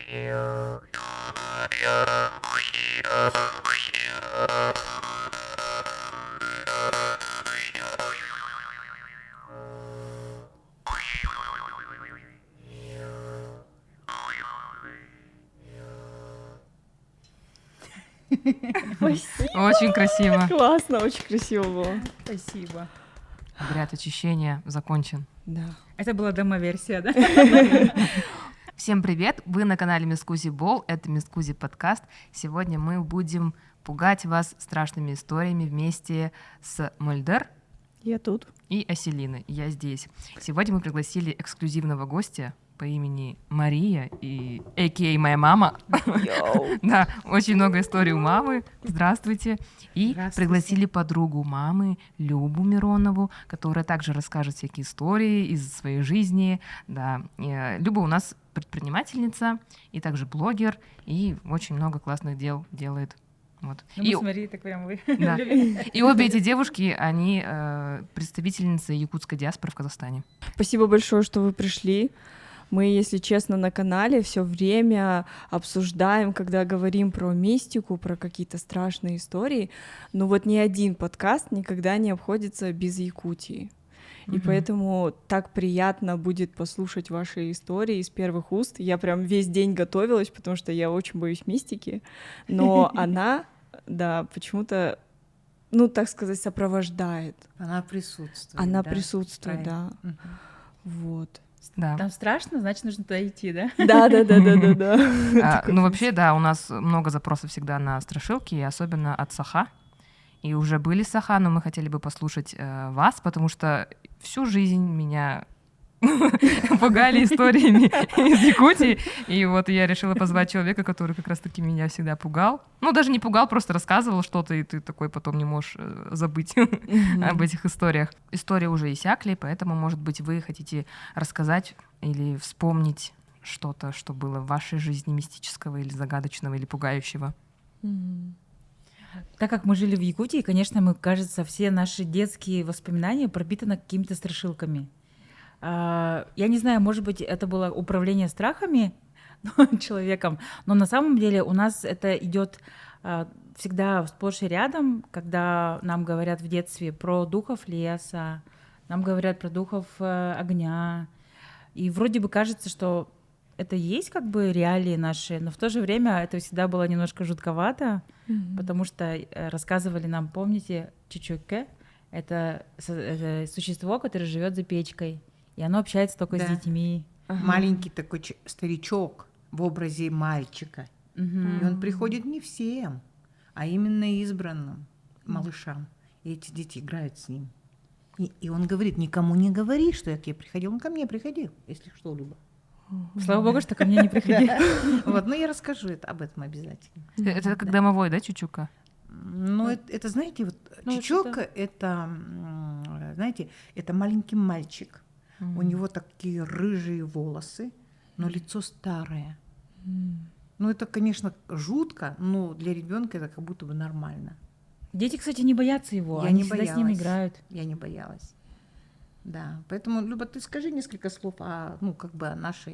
Спасибо. Очень красиво. Классно, очень красиво было. Спасибо. Обряд очищения закончен. Да. Это была демо-версия, да? Всем привет! Вы на канале Мискузи Бол, это Мискузи подкаст. Сегодня мы будем пугать вас страшными историями вместе с Мольдер Я тут. и Аселиной. Я здесь. Сегодня мы пригласили эксклюзивного гостя по имени Мария, и а.к.а. моя мама. Да, очень много историй у мамы. Здравствуйте. И Здравствуйте. пригласили подругу мамы, Любу Миронову, которая также расскажет всякие истории из своей жизни. Да. Люба у нас предпринимательница и также блогер, и очень много классных дел делает. Вот. Ну, И, смотри, так прям вы. да. И обе эти девушки, они представительницы якутской диаспоры в Казахстане. Спасибо большое, что вы пришли. Мы, если честно, на канале все время обсуждаем, когда говорим про мистику, про какие-то страшные истории, но вот ни один подкаст никогда не обходится без Якутии. И поэтому так приятно будет послушать ваши истории из первых уст. Я прям весь день готовилась, потому что я очень боюсь мистики, но она, да, почему-то, ну, так сказать, сопровождает. Она присутствует. Она да, присутствует, да. Мгм. Вот. Да. Там страшно, значит, нужно туда идти, да? Да. Ну, вообще, да, у нас много запросов всегда на страшилки, и особенно от Саха. И уже были Саха, но мы хотели бы послушать вас, потому что всю жизнь меня пугали историями из Якутии. И вот я решила позвать человека, который как раз-таки меня всегда пугал. Ну, даже не пугал, просто рассказывал что-то, и ты такой потом не можешь забыть об этих историях. Истории уже иссякли, поэтому, может быть, вы хотите рассказать или вспомнить что-то, что было в вашей жизни мистического или загадочного, или пугающего. Так как мы жили в Якутии, конечно, мы, кажется, все наши детские воспоминания пропитаны какими-то страшилками. Я не знаю, может быть, это было управление страхами человеком, но на самом деле у нас это идет всегда сплошь и рядом, когда нам говорят в детстве про духов леса, нам говорят про духов огня, и вроде бы кажется, что это есть как бы реалии наши, но в то же время это всегда было немножко жутковато, потому что рассказывали нам, помните, Чучуке, это существо, которое живет за печкой, и оно общается только с Да. детьми. Маленький такой старичок в образе мальчика. И он приходит не всем, а именно избранным малышам. И эти дети играют с ним. И он говорит, никому не говори, что я к тебе приходил. Он ко мне приходил, если что, Люба. Слава богу, что ко мне не приходили. Вот, но я расскажу об этом обязательно. Это как домовой, да, Чучука? Но это, знаете, вот Ну, Чучока, это, знаете, это маленький мальчик. У него такие рыжие волосы, но лицо старое. Ну, это, конечно, жутко, но для ребенка это как будто бы нормально. Дети, кстати, не боятся его, Я они не всегда с ним боялась. играют. Я не боялась. Да, поэтому, Люба, ты скажи несколько слов о, ну, как бы о нашей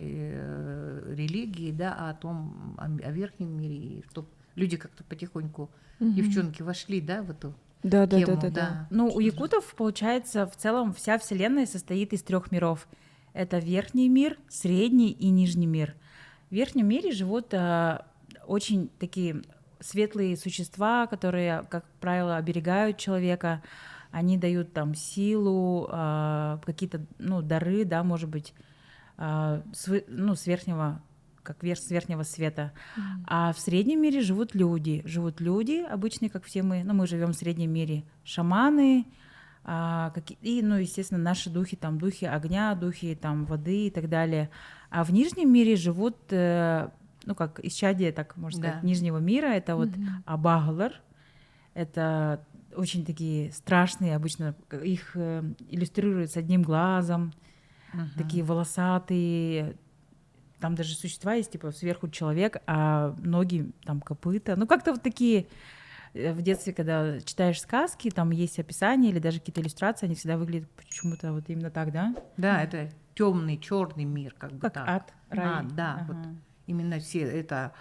религии, да, о том, о верхнем мире, чтобы люди как-то потихоньку, девчонки, вошли, да, в эту Да. тему, да. Ну, у якутов, получается, в целом вся Вселенная состоит из 3 миров. Это верхний мир, средний и нижний мир. В верхнем мире живут очень такие светлые существа, которые, как правило, оберегают человека. Они дают там силу, какие-то, ну, дары, да, может быть, с верхнего, с верхнего света. А в среднем мире живут люди. Живут люди, обычные, как все мы, ну, мы живем в среднем мире. Шаманы, и, ну, естественно, наши духи, там, духи огня, духи там, воды и так далее. А в нижнем мире живут, ну, как исчадие, так можно сказать, Да. нижнего мира. Это вот абаглар. Это очень такие страшные, обычно их иллюстрируют с одним глазом, такие волосатые. Там даже существа есть, типа сверху человек, а ноги там копыта. Ну, как-то вот такие в детстве, когда читаешь сказки, там есть описание или даже какие-то иллюстрации, они всегда выглядят почему-то вот именно так, да? Да, это темный, черный мир, как бы Как так. ад, рай. Да, Ага. вот Именно все это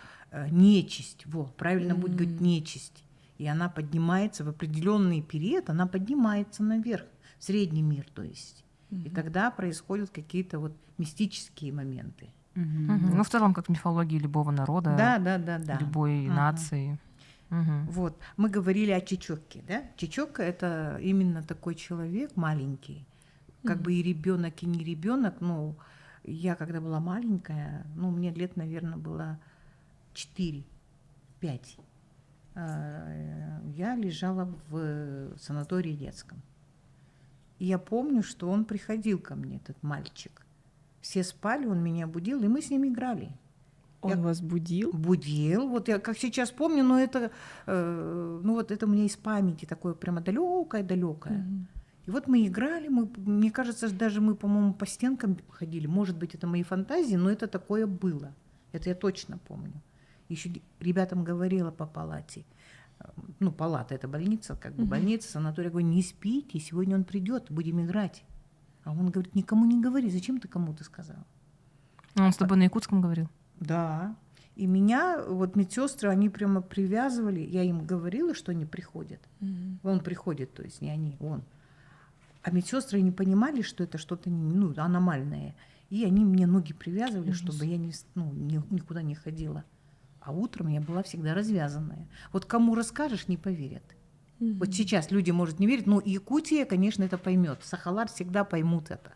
нечисть, правильно будет говорить нечисть. И она поднимается в определенный период, она поднимается наверх, в средний мир, то есть. И тогда происходят какие-то вот мистические моменты. Ну, в целом, как в мифологии любого народа, Да. любой нации. Вот, мы говорили о Чечёке, да? Чечёка — это именно такой человек маленький, как бы и ребенок, и не ребенок. Ну, я когда была маленькая, мне лет, наверное, было 4-5. Я лежала в санатории детском. И я помню, что он приходил ко мне, этот мальчик. Все спали, он меня будил, и мы с ним играли. Он вас будил? Будил. Вот я как сейчас помню, но это, это у меня из памяти такое прямо далекое. И вот мы играли, мне кажется, даже мы, по-моему, по стенкам ходили. Может быть, это мои фантазии, но это такое было. Это я точно помню. Еще ребятам говорила по палате. Палата — это больница, как бы больница, санаторий. Я говорю, не спите, сегодня он придет, будем играть. А он говорит, никому не говори, зачем ты кому-то сказал? Он с тобой на якутском говорил? Да. И меня медсестры, они прямо привязывали. Я им говорила, что они приходят. Он приходит, то есть не они, он. А медсестры не понимали, что это что-то аномальное. И они мне ноги привязывали, чтобы я никуда не ходила. А утром я была всегда развязанная. Вот кому расскажешь, не поверят. Вот сейчас люди, может, не верят, но Якутия, конечно, это поймет. Сахалар всегда поймут это.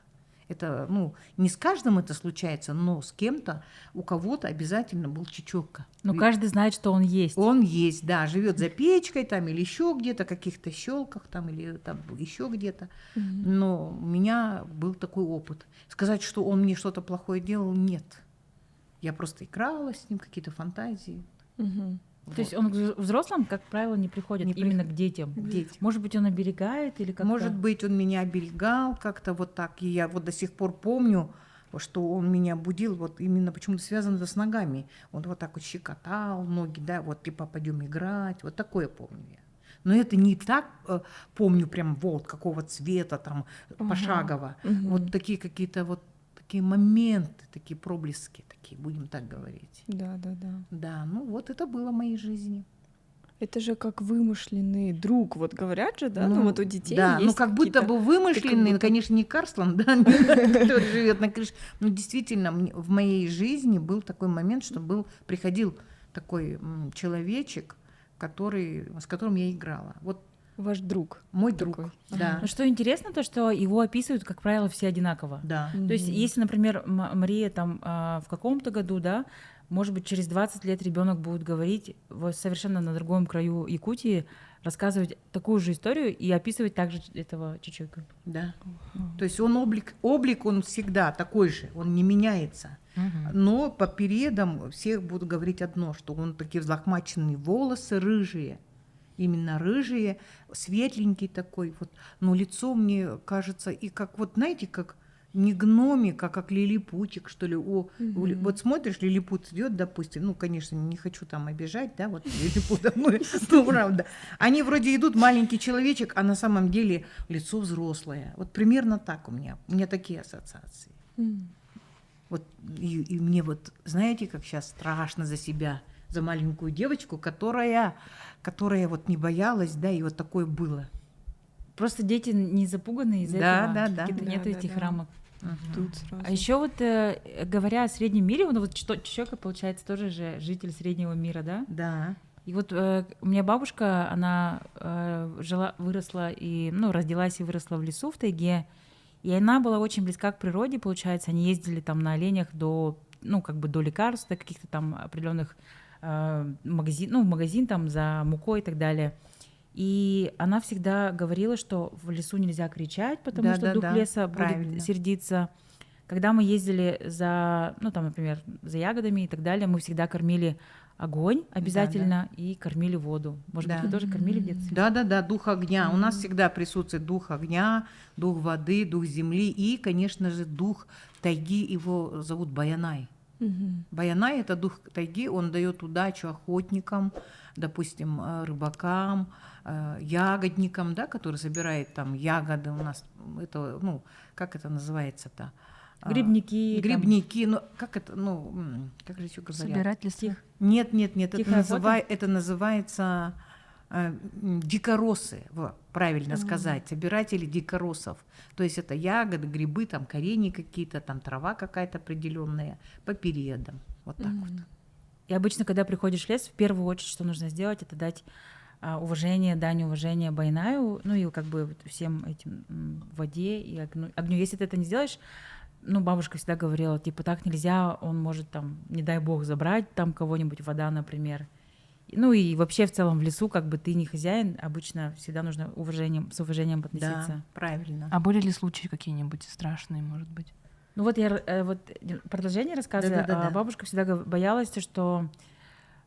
Это, не с каждым это случается, но с кем-то, у кого-то обязательно был Чечёка. Но каждый знает, что он есть. Он есть, да, живет за печкой там или еще где-то, каких-то щелках там или там еще где-то. Но у меня был такой опыт. Сказать, что он мне что-то плохое делал, нет. Я просто играла с ним, какие-то фантазии. То есть он к взрослым, как правило, не приходит, именно к детям. Может быть, он оберегает или как-то? Может быть, он меня оберегал как-то вот так. И я до сих пор помню, что он меня будил, именно почему-то связано с ногами. Он вот так щекотал ноги, да, пойдем играть. Вот такое помню я. Но это не так помню прям какого цвета там пошагово. Вот такие какие-то такие моменты, такие проблески, такие, будем так говорить. Да. Да, это было в моей жизни. Это же как вымышленный друг, говорят же, да? У детей да, есть как будто бы вымышленный, конечно, не Карслан, да, который живет на крыше. Но действительно, в моей жизни был такой момент, что приходил такой человечек, с которым я играла. Ваш друг. Мой друг, такой. да. Но что интересно, то что его описывают, как правило, все одинаково. Да. То есть, если, например, Мария там в каком-то году, да, может быть, через 20 лет ребенок будет говорить совершенно на другом краю Якутии, рассказывать такую же историю и описывать также этого Чечёку. Да. То есть он облик он всегда такой же, он не меняется. Но по периодам всех будут говорить одно, что он такие взлохмаченные волосы рыжие. Именно рыжие, светленький такой, но лицо мне кажется, и как знаете, как не гномик, а как лилипутик, что ли. Вот смотришь, лилипут идет, допустим, конечно, не хочу там обижать, да, лилипута, правда. Они вроде идут, маленький человечек, а на самом деле лицо взрослое. Примерно так у меня такие ассоциации. И мне знаете, как сейчас страшно за себя, за маленькую девочку, которая не боялась, да, и такое было. Просто дети не запуганы из-за этого. Да. Нет этих рамок. Тут сразу. А еще говоря о среднем мире, Чечёка, получается, тоже же житель среднего мира, да? Да. И у меня бабушка, она выросла и, родилась и выросла в лесу, в тайге, и она была очень близка к природе, получается, они ездили там на оленях до лекарств, до каких-то там определенных магазин там за мукой и так далее. И она всегда говорила, что в лесу нельзя кричать, потому что дух леса будет сердиться. Когда мы ездили например, за ягодами и так далее, мы всегда кормили огонь обязательно и кормили воду. Может быть, вы тоже кормили в детстве? Да, дух огня. У нас всегда присутствует дух огня, дух воды, дух земли и, конечно же, дух тайги, его зовут Баянай. Баянай — это дух тайги, он дает удачу охотникам, допустим, рыбакам, ягодникам, да, которые собирают там ягоды у нас. Это, как это называется-то? Грибники. Грибники, ну как это, как же еще говорят? Собирательство. Нет, Тихая охота? это называется дикоросы, правильно сказать, собиратели дикоросов. То есть это ягоды, грибы, там корени какие-то, там трава какая-то определенная по периодам. Вот так вот. И обычно, когда приходишь в лес, в первую очередь, что нужно сделать, это дать уважение, дань уважения Байнаю, ну и как бы вот всем этим воде и огню. Если ты это не сделаешь, бабушка всегда говорила, типа, так нельзя, он может там, не дай бог, забрать там кого-нибудь, вода, например. Ну и вообще в целом в лесу, как бы ты не хозяин, обычно всегда нужно с уважением относиться. Да, правильно. А были ли случаи какие-нибудь страшные, может быть? Ну вот продолжение рассказа. Да. Бабушка всегда боялась, что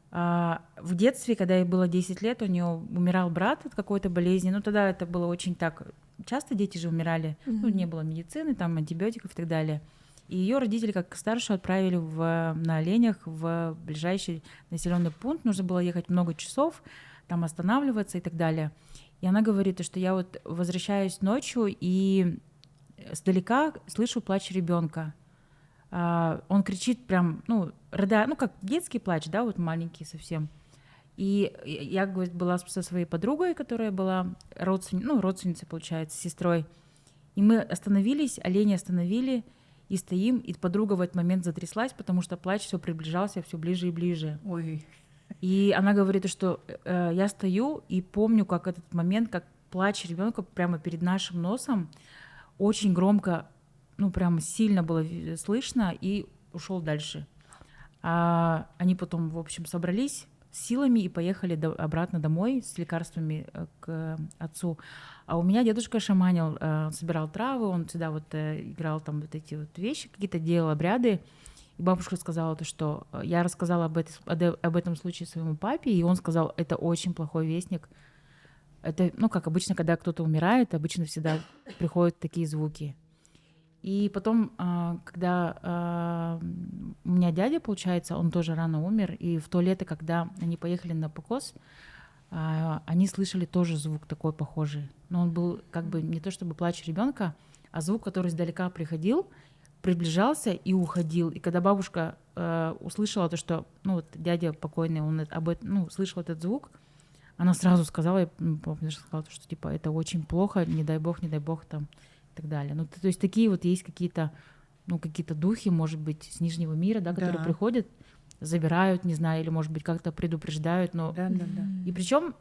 в детстве, когда ей было 10 лет, у нее умирал брат от какой-то болезни. Ну тогда это было очень так. Часто дети же умирали. Ну не было медицины, там антибиотиков и так далее. И ее родители, как старшую, отправили на оленях в ближайший населенный пункт. Нужно было ехать много часов, там останавливаться и так далее. И она говорит, что я вот возвращаюсь ночью и сдалека слышу плач ребенка. Он кричит прям, рыдая, как детский плач, да, вот маленький совсем. И я, говорит, была со своей подругой, которая была родственницей, получается, сестрой. И мы остановились, олени остановили, и стоим, и подруга в этот момент затряслась, потому что плач все приближался все ближе и ближе. Ой. И она говорит, что я стою и помню, как этот момент, как плач ребенка прямо перед нашим носом, очень громко, прям сильно было слышно, и ушел дальше. Они потом, в общем, собрались с силами и поехали обратно домой с лекарствами к отцу. А у меня дедушка шаманил, собирал травы, он всегда играл там вот эти вот вещи, какие-то делал обряды. И бабушка сказала, что я рассказала об этом случае своему папе, и он сказал, это очень плохой вестник. Это, как обычно, когда кто-то умирает, обычно всегда приходят такие звуки. И потом, когда у меня дядя, получается, он тоже рано умер, и в то лето, когда они поехали на покос, они слышали тоже звук такой похожий. Но он был как бы не то чтобы плач ребенка, а звук, который издалека приближался и уходил. И когда бабушка услышала то, что дядя покойный, он слышал этот звук, она сразу сказала, я помню, сказала, что типа это очень плохо, не дай бог там и так далее. То есть такие вот есть какие-то духи, может быть, с Нижнего мира, да, которые приходят, забирают, не знаю, или, может быть, как-то предупреждают. Но... Да. И причем,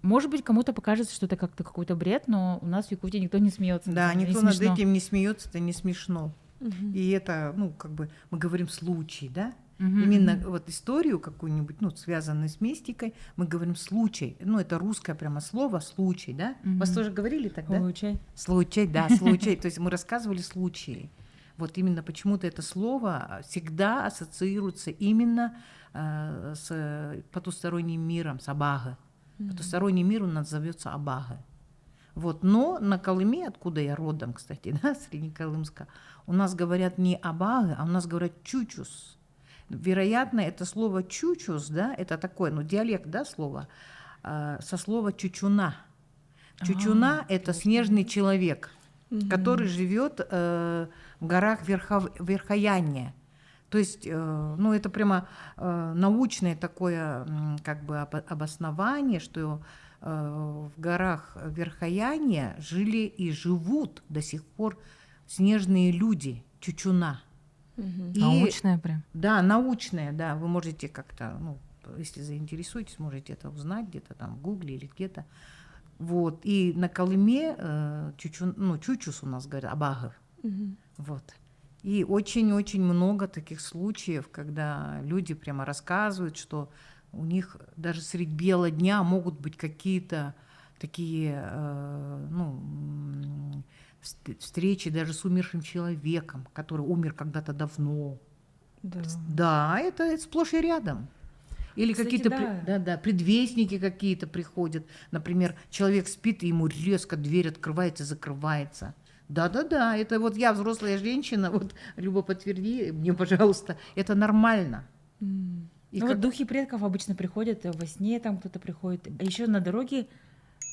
может быть, кому-то покажется, что это как-то какой-то бред, но у нас в Якутии никто не смеется. Да, никто над этим не смеется, это не смешно. Мгм. И это, мы говорим случай, да? Именно вот историю какую-нибудь, связанную с мистикой, мы говорим случай. Это русское прямо слово случай, да? Вас тоже говорили тогда? Случай. Случай, да, случай. То есть мы рассказывали случаи. Вот именно почему-то это слово всегда ассоциируется именно с потусторонним миром, с Абага. Потусторонний мир у нас зовется Абага. Вот. Но на Колыме, откуда я родом, кстати, да, Среднеколымска, у нас говорят не Абага, а у нас говорят чучус. Вероятно, это слово чучус, да, это такое, диалект, да, слово, со слова чучуна. Чучуна – это снежный человек, который живет в горах Верхояния. То есть, это прямо научное такое обоснование, что в горах Верхояния жили и живут до сих пор снежные люди, чучуна. И, научное прям. Да, научное, да. Вы можете как-то, если заинтересуетесь, можете это узнать где-то там в Гугле или где-то. Вот. И на Колыме чучус у нас говорят, Абага. Вот. И очень-очень много таких случаев, когда люди прямо рассказывают, что у них даже средь бела дня могут быть какие-то такие, встречи даже с умершим человеком, который умер когда-то давно. Да, это сплошь и рядом. Или кстати, какие-то предвестники какие-то приходят. Например, человек спит, и ему резко дверь открывается и закрывается. Да, это вот я взрослая женщина, вот, Люба, подтверди мне, пожалуйста, это нормально. Вот духи предков обычно приходят во сне, там кто-то приходит. А еще на дороге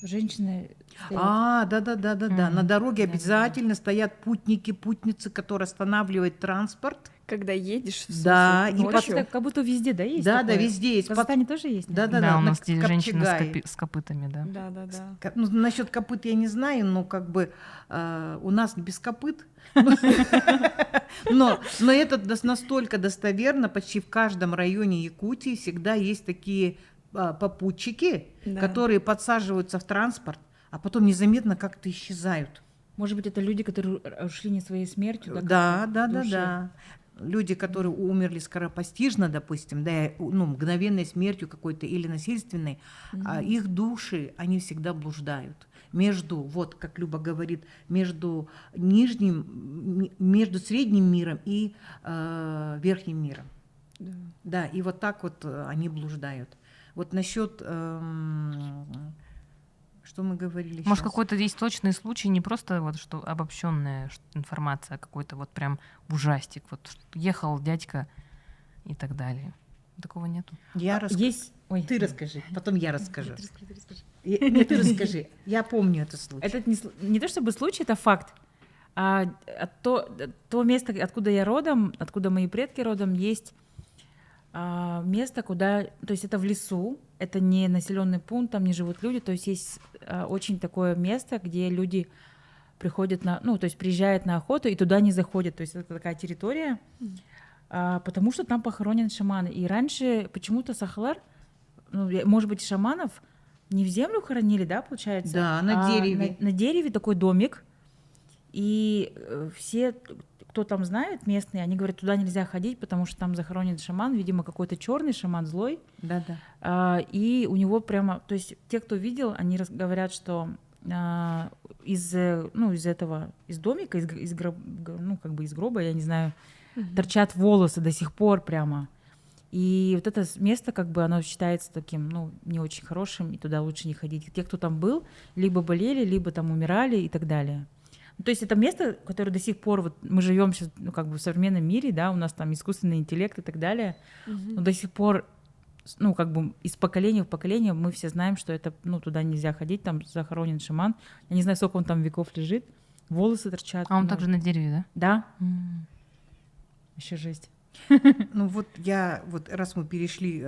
Женщины стоят. Да. На дороге Да-да-да. обязательно стоят путники, путницы, которые останавливают транспорт. Когда едешь в Да, смысле, и Как ночью. это, как будто везде, да, есть Да, такое? везде есть. В Казахстане тоже есть? Да, Да, у на нас здесь женщины Копчегае. с копытами, да. Да. Ну, насчет копыт я не знаю, но как бы у нас без копыт. Но это настолько достоверно, почти в каждом районе Якутии всегда есть такие попутчики, Да. которые подсаживаются в транспорт, а потом незаметно как-то исчезают. Может быть, это люди, которые ушли не своей смертью? Да. души? Люди, которые умерли скоропостижно, допустим, да, ну, мгновенной смертью какой-то или насильственной, их души, они всегда блуждают между, вот как Люба говорит, между между средним миром и верхним миром. Да. Да, и вот так вот они блуждают. Вот насчет, что мы говорили Может, щас? какой-то есть точный случай, не просто вот что обобщенная информация, а какой-то вот прям ужастик. Вот что ехал дядька и так далее. Такого нету. Я расскажу. Есть... Ой. Ты расскажи, потом я расскажу. Ты расскажи. Нет, ты расскажи. Я помню этот случай. Это не то чтобы случай, это факт. То место, откуда я родом, откуда мои предки родом, есть место, куда, то есть это в лесу, это не населенный пункт, там не живут люди, то есть есть очень такое место, где люди приходят то есть приезжают на охоту и туда не заходят, то есть это такая территория, потому что там похоронены шаманы. И раньше почему-то Сахалар, может быть, шаманов не в землю хоронили, да, получается? Да, на дереве. На дереве такой домик, и все, кто там знает, местные, они говорят, туда нельзя ходить, потому что там захоронен шаман, видимо, какой-то черный шаман, злой. Да. И у него прямо, то есть те, кто видел, они говорят, что из домика, из гроба, я не знаю, торчат волосы до сих пор прямо. И вот это место, как бы, оно считается таким, не очень хорошим, и туда лучше не ходить. Те, кто там был, либо болели, либо там умирали и так далее. То есть это место, которое до сих пор, вот мы живем сейчас, в современном мире, да, у нас там искусственный интеллект и так далее, но до сих пор, из поколения в поколение мы все знаем, что это, туда нельзя ходить, там захоронен шаман. Я не знаю, сколько он там веков лежит, волосы торчат. А он также на дереве, да? Да. Еще жесть. Раз мы перешли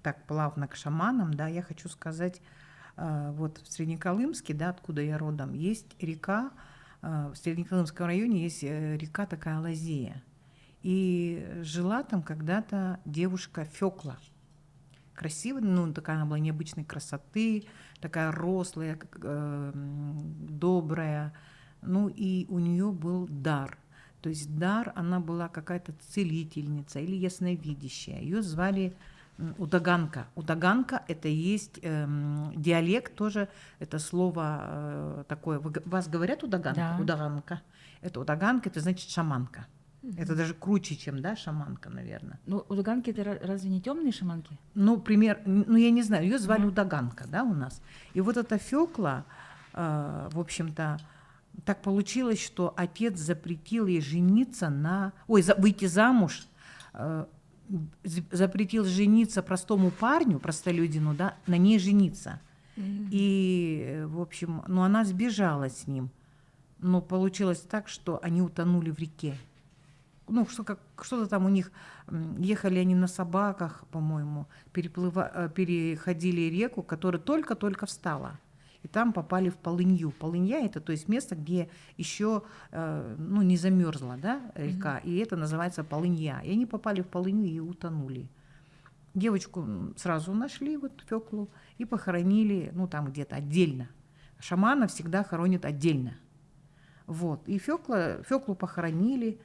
так плавно к шаманам, да, я хочу сказать, вот в Среднеколымске, да, откуда я родом, есть река, в Среднеколымском районе есть река такая Лазея. И жила там когда-то девушка Фёкла. Красивая, такая она была необычной красоты, такая рослая, добрая. И у нее был дар. То есть она была какая-то целительница или ясновидящая. Ее звали Удаганка. Удаганка — это есть диалект тоже, это слово такое. Вас говорят Удаганка? Да. Удаганка. Это Удаганка, это значит шаманка. Это даже круче, чем, да, шаманка, наверное. Удаганки — это разве не темные шаманки? Я не знаю, ее звали Удаганка, да, у нас. И вот эта Фёкла, в общем-то, так получилось, что отец запретил ей выйти замуж, запретил жениться простому парню, простолюдину, да, на ней жениться. И, в общем, она сбежала с ним. Но получилось так, что они утонули в реке. Что-то там у них, ехали они на собаках, по-моему, переходили реку, которая только-только встала. И там попали в полынью. Полынья — это, то есть, место, где еще не замерзла, да, река, и это называется полынья. И они попали в полынью и утонули. Девочку сразу нашли, Фёклу, и похоронили, там где-то отдельно. Шамана всегда хоронят отдельно. И Фёклу похоронили.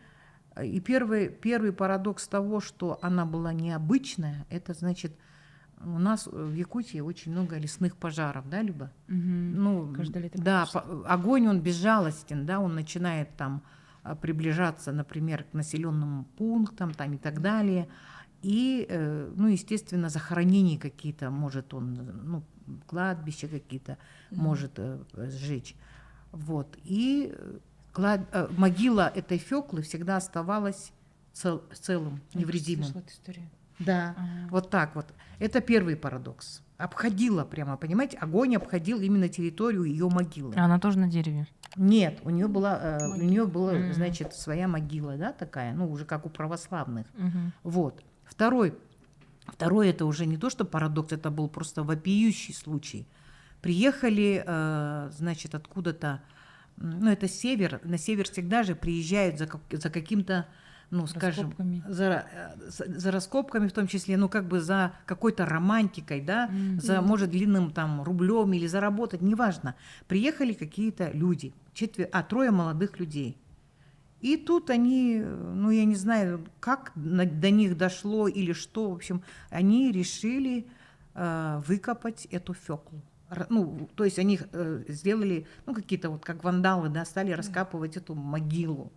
И первый парадокс того, что она была необычная, это значит, у нас в Якутии очень много лесных пожаров, да, Люба? Каждое лето. Да, огонь, он безжалостен, да, он начинает там приближаться, например, к населенным пунктам там, и так далее. И, естественно, захоронения какие-то может он, кладбища какие-то может сжечь. И могила этой Фёклы всегда оставалась целым, невредимым. Я слышала эту историю. Да, вот так вот. Это первый парадокс. обходила прямо, понимаете, огонь обходил именно территорию ее могилы. А она тоже на дереве. Нет, у нее была, значит, своя могила, да, такая, ну, уже как у православных. Вот. Второй это уже не то, что парадокс, это был просто вопиющий случай. Приехали, значит, откуда-то, ну, это север, на север всегда же приезжают за каким-то, ну, скажем, за раскопками в том числе, ну, как бы за какой-то романтикой, да, за, может, длинным там рублем или заработать, неважно. Приехали какие-то люди, трое молодых людей. И тут они, ну, я не знаю, как до них дошло или что, в общем, они решили выкопать эту Фёклу. Ну, то есть они сделали, ну, какие-то вот как вандалы, да, стали раскапывать эту могилу,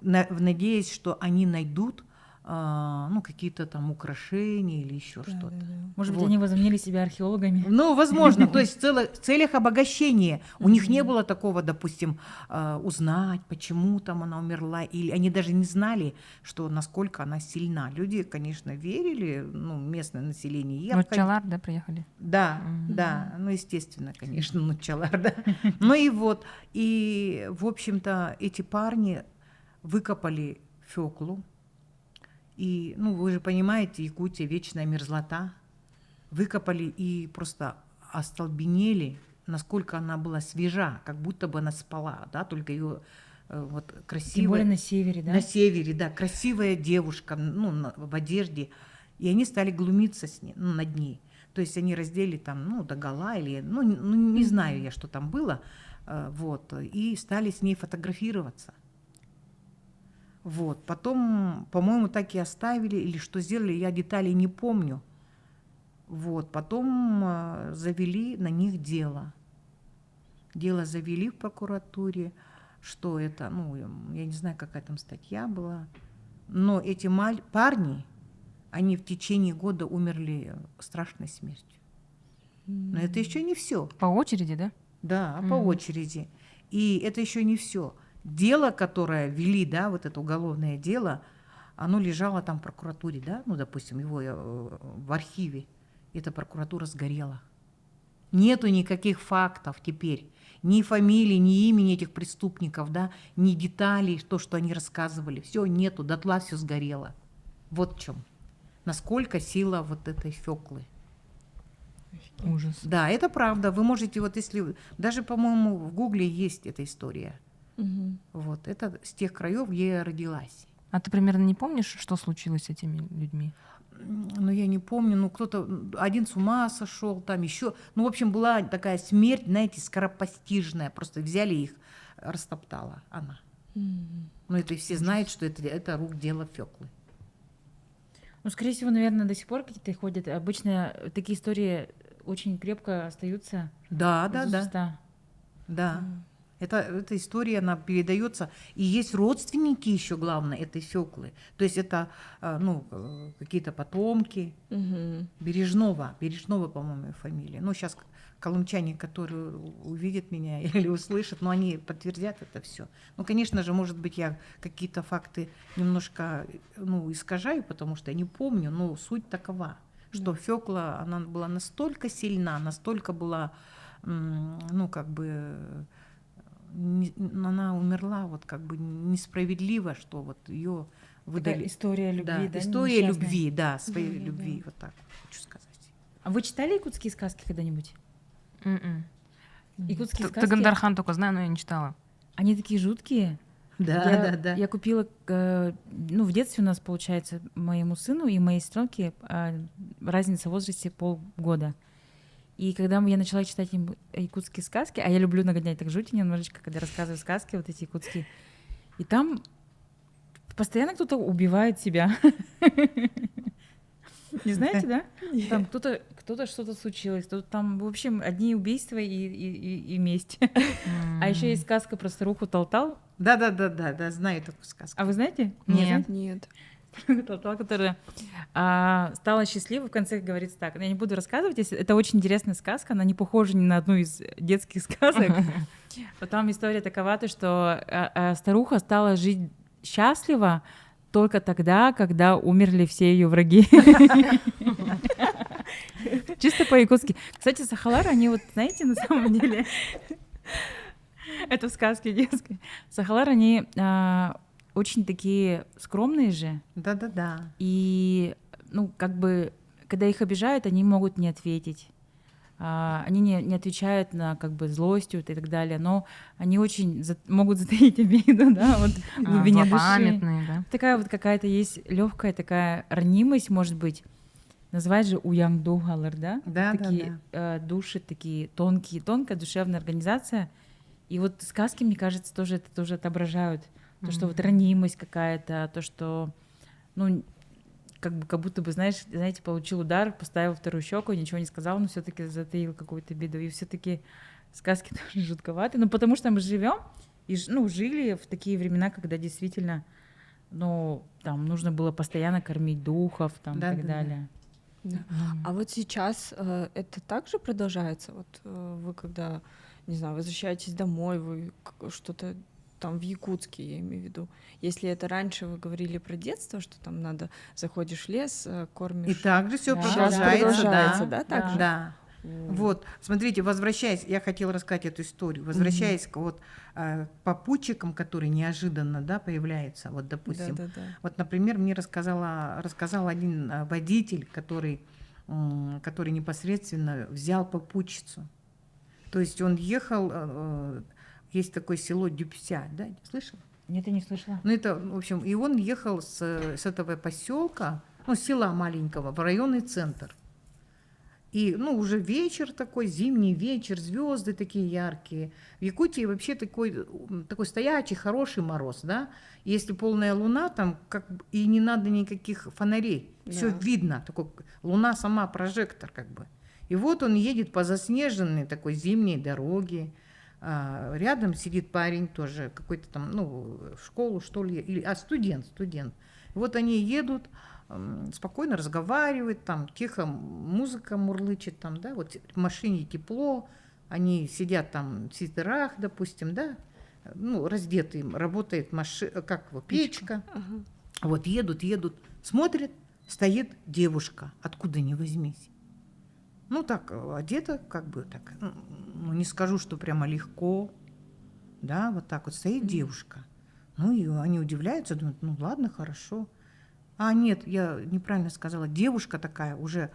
надеясь, что они найдут, ну, какие-то там украшения или еще что-то. Может быть, они возомнили себя археологами? Ну, возможно, то есть в целях обогащения. У них не было такого, допустим, узнать, почему там она умерла, или они даже не знали, что насколько она сильна. Люди, конечно, верили, ну, местное население. Ну, Чалар, да, приехали? Да, да, ну, естественно, конечно, ну, Чалар, да. Ну и вот, и, в общем-то, эти парни выкопали Фёклу. И, ну, вы же понимаете, Якутия — вечная мерзлота. Выкопали и просто остолбенели, насколько она была свежа, как будто бы она спала, да, только ее вот красивая... Тем более на севере, да? На севере, да, красивая девушка, ну, в одежде. И они стали глумиться с ней, ну, над ней. То есть они раздели там, ну, догола или... Ну, не знаю я, что там было. Вот. И стали с ней фотографироваться. Вот. Потом, по-моему, так и оставили, или что сделали, я деталей не помню. Вот. Потом завели на них дело. Дело завели в прокуратуре, что это, ну, я не знаю, какая там статья была, но эти парни, они в течение года умерли страшной смертью. Но это еще не все. По очереди, да? Да, по очереди. И это еще не все. Дело, которое вели, да, вот это уголовное дело, оно лежало там в прокуратуре, да, ну, допустим, его в архиве. Эта прокуратура сгорела. Нету никаких фактов теперь, ни фамилии, ни имени этих преступников, да, ни деталей, то, что они рассказывали. Все нету, дотла все сгорело. Вот в чем. Насколько сила вот этой Фёклы. Ужас. Да, это правда. Вы можете, вот если... Даже, по-моему, в Гугле есть эта история. Вот, это с тех краев, где я родилась. А ты примерно не помнишь, что случилось с этими людьми? Ну, я не помню, ну, кто-то, один с ума сошел, там еще. Ну, в общем, была такая смерть, знаете, скоропостижная. Просто взяли их, растоптала она. Ну, это все знают, что это рук дело Фёклы. Ну, скорее всего, наверное, до сих пор какие-то ходят. Обычно такие истории очень крепко остаются. Да. Да. Эта история, она передается. И есть родственники еще, главное, этой Фёклы. То есть это, ну, какие-то потомки. Бережного, по-моему, фамилия. Ну, сейчас колымчане, которые увидят меня или услышат, но они подтвердят это все. Ну, конечно же, может быть, я какие-то факты немножко, ну, искажаю, потому что я не помню, но суть такова, что Фёкла, она была настолько сильна, настолько была, ну, как бы... она умерла вот как бы несправедливо, что вот ее выдали. Такая история любви, да? История любви, да, своей любви, вот так хочу сказать. А вы читали якутские сказки когда-нибудь? Якутские сказки? Тагандархан только знаю, но я не читала. Они такие жуткие. Да. Я купила, ну, в детстве у нас, получается, моему сыну и моей сестренке разница в возрасте полгода. И когда я начала читать им якутские сказки, а я люблю нагонять так жути немножечко, когда рассказываю сказки вот эти якутские, и там постоянно кто-то убивает себя. Не знаете, да? Там кто-то что-то случилось, там, в общем, одни убийства и месть. А еще есть сказка про старуху Талтал. Да, знаю такую сказку. А вы знаете? Нет. Талтал, которая стала счастливой, в конце говорится так. Я не буду рассказывать, это очень интересная сказка, она не похожа ни на одну из детских сказок. Но там история такова, что старуха стала жить счастливо только тогда, когда умерли все ее враги. Чисто по-якутски. Кстати, сахалары, они вот, знаете, на самом деле, это в сказке детской. Сахалары, они очень такие скромные же. Да-да-да. И, ну, как бы, когда их обижают, они могут не ответить. Они не отвечают на как бы злостью и так далее, но они очень могут затаить обиду, да, вот в глубине души. Злопамятные, да. Такая вот какая-то есть легкая такая ранимость, может быть. Называют же уянгдугалар, да? Да, такие души, такие тонкие, тонкая душевная организация. И вот сказки, мне кажется, тоже это тоже отображают. То, что вот ранимость какая-то, то, что, ну, как будто бы, знаете, получил удар, поставил вторую щеку, ничего не сказал, но все-таки затаил какую-то беду. И все-таки сказки тоже жутковаты. Ну, потому что мы живем и жили в такие времена, когда действительно, ну, там нужно было постоянно кормить духов, там, и так далее. Да. А вот сейчас это также продолжается? Вот вы когда, не знаю, возвращаетесь домой, вы что-то там в Якутске, я имею в виду. Если это раньше вы говорили про детство, что там надо, заходишь в лес, кормишь. И также все продолжается, да, так же? Да. Вот, смотрите, возвращаясь, я хотела рассказать эту историю, возвращаясь к вот попутчикам, которые неожиданно, да, появляются, вот, допустим, вот, например, мне рассказал один водитель, который непосредственно взял попутчицу, то есть он ехал, есть такое село Дюпся, да, слышала? Нет, я не слышала. Ну, это, в общем, и он ехал с этого поселка, ну, села маленького, в районный центр. И, ну, уже вечер такой, зимний вечер, звезды такие яркие. В Якутии вообще такой стоячий, хороший мороз, да. Если полная луна, там и не надо никаких фонарей, все видно, такой, луна сама прожектор как бы. И вот он едет по заснеженной такой зимней дороге. Рядом сидит парень тоже, какой-то там, ну, в школу, что ли, студент. Вот они едут, спокойно разговаривают, там тихо музыка мурлычет, там, да, вот в машине тепло, они сидят там в свитерах, допустим, да, ну, раздетые, работает печка. Ага. Вот едут, смотрят, стоит девушка, откуда ни возьмись. Ну, так, одета, как бы так, ну, не скажу, что прямо легко, да, вот так вот стоит девушка. Ну, и они удивляются, думают, ну, ладно, хорошо. А нет, я неправильно сказала, девушка такая уже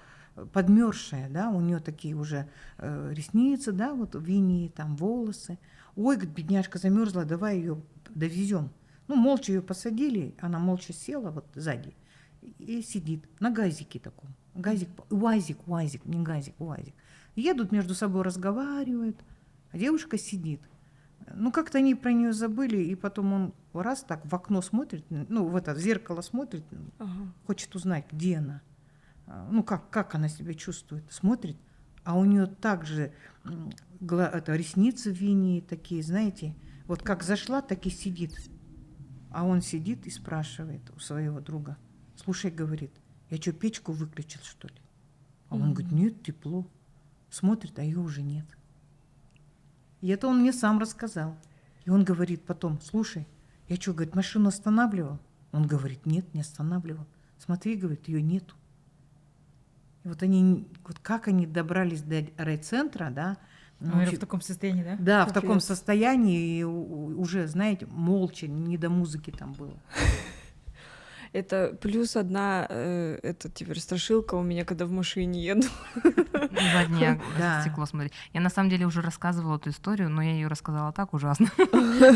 подмерзшая, да, у нее такие уже ресницы, да, вот в линии, там, волосы. Ой, говорит, бедняжка замерзла, давай ее довезем. Ну, молча ее посадили, она молча села вот сзади и сидит на газике таком. УАЗик, не газик, УАЗик. Едут между собой, разговаривают, а девушка сидит. Ну, как-то они про нее забыли, и потом он раз так в окно смотрит, ну, в зеркало смотрит, хочет узнать, где она. Ну, как она себя чувствует. Смотрит, а у нее также ресницы в линии такие, знаете, вот как зашла, так и сидит. А он сидит и спрашивает у своего друга. Слушай, говорит, я что, печку выключил, что ли? А он говорит, нет, тепло. Смотрит, а ее уже нет. И это он мне сам рассказал. И он говорит потом, слушай, я что, говорит, машину останавливал? Он говорит, нет, не останавливал. Смотри, говорит, ее нету. И вот как они добрались до райцентра, да? В таком состоянии, да? Да, в таком состоянии, и уже, знаете, молча, не до музыки там было. Это плюс одна, это теперь страшилка у меня, когда в машине еду. Заднее стекло смотреть. Я на самом деле уже рассказывала эту историю, но я ее рассказала так ужасно.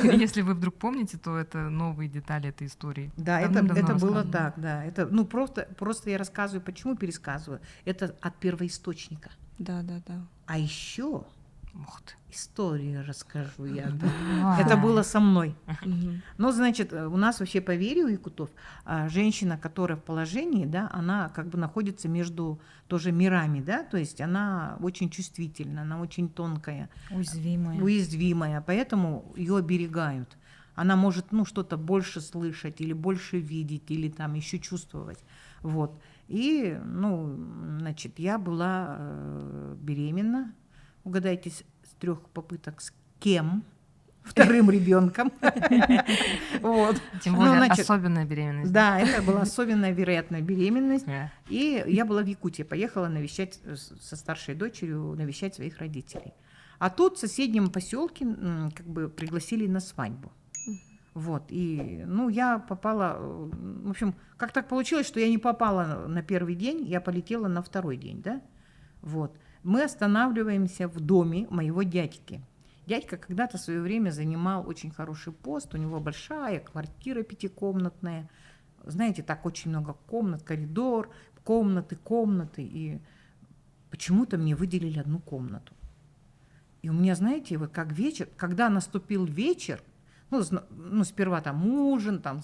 Если вы вдруг помните, то это новые детали этой истории. Да, это было так, да. Это, ну, просто я рассказываю, почему пересказываю. Это от первоисточника. Да. А еще историю расскажу я. Да. Это было со мной. Ну, значит, у нас вообще поверье у якутов, женщина, которая в положении, да, она как бы находится между тоже мирами, да, то есть она очень чувствительна, она очень тонкая, уязвимая, поэтому ее оберегают. Она может, ну, что-то больше слышать или больше видеть, или там еще чувствовать. Вот. И, ну, значит, я была беременна. Угадайте, с 3 попыток с кем? вторым ребенком. Вот. Тем Ну, более значит, особенная беременность. Да, это была особенная вероятная беременность. И я была в Якутии, поехала навещать со старшей дочерью, навещать своих родителей. А тут в соседнем поселке как бы пригласили на свадьбу. Вот, и, ну, я попала, в общем, как так получилось, что я не попала на первый день, я полетела на второй день, да, вот. Мы останавливаемся в доме моего дядьки. Дядька когда-то в свое время занимал очень хороший пост, у него большая квартира пятикомнатная, знаете, так очень много комнат, коридор, комнаты, и почему-то мне выделили одну комнату. И у меня, знаете, вот как вечер, когда наступил вечер, ну, сперва там ужин, там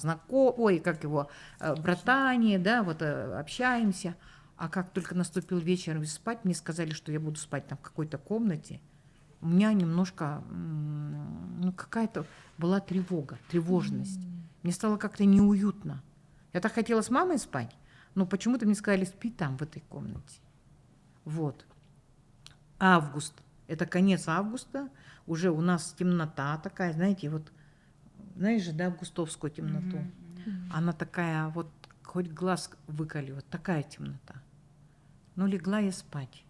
братание, да, вот общаемся. А как только наступил вечер и спать, мне сказали, что я буду спать там в какой-то комнате. У меня немножко, ну, какая-то была тревога, тревожность. Мне стало как-то неуютно. Я так хотела с мамой спать, но почему-то мне сказали, спи там, в этой комнате. Вот. Август. Это конец августа. Уже у нас темнота такая, знаете, вот, знаешь же, да, августовскую темноту. Она такая, вот, хоть глаз выколи, вот такая темнота. Но легла я спать.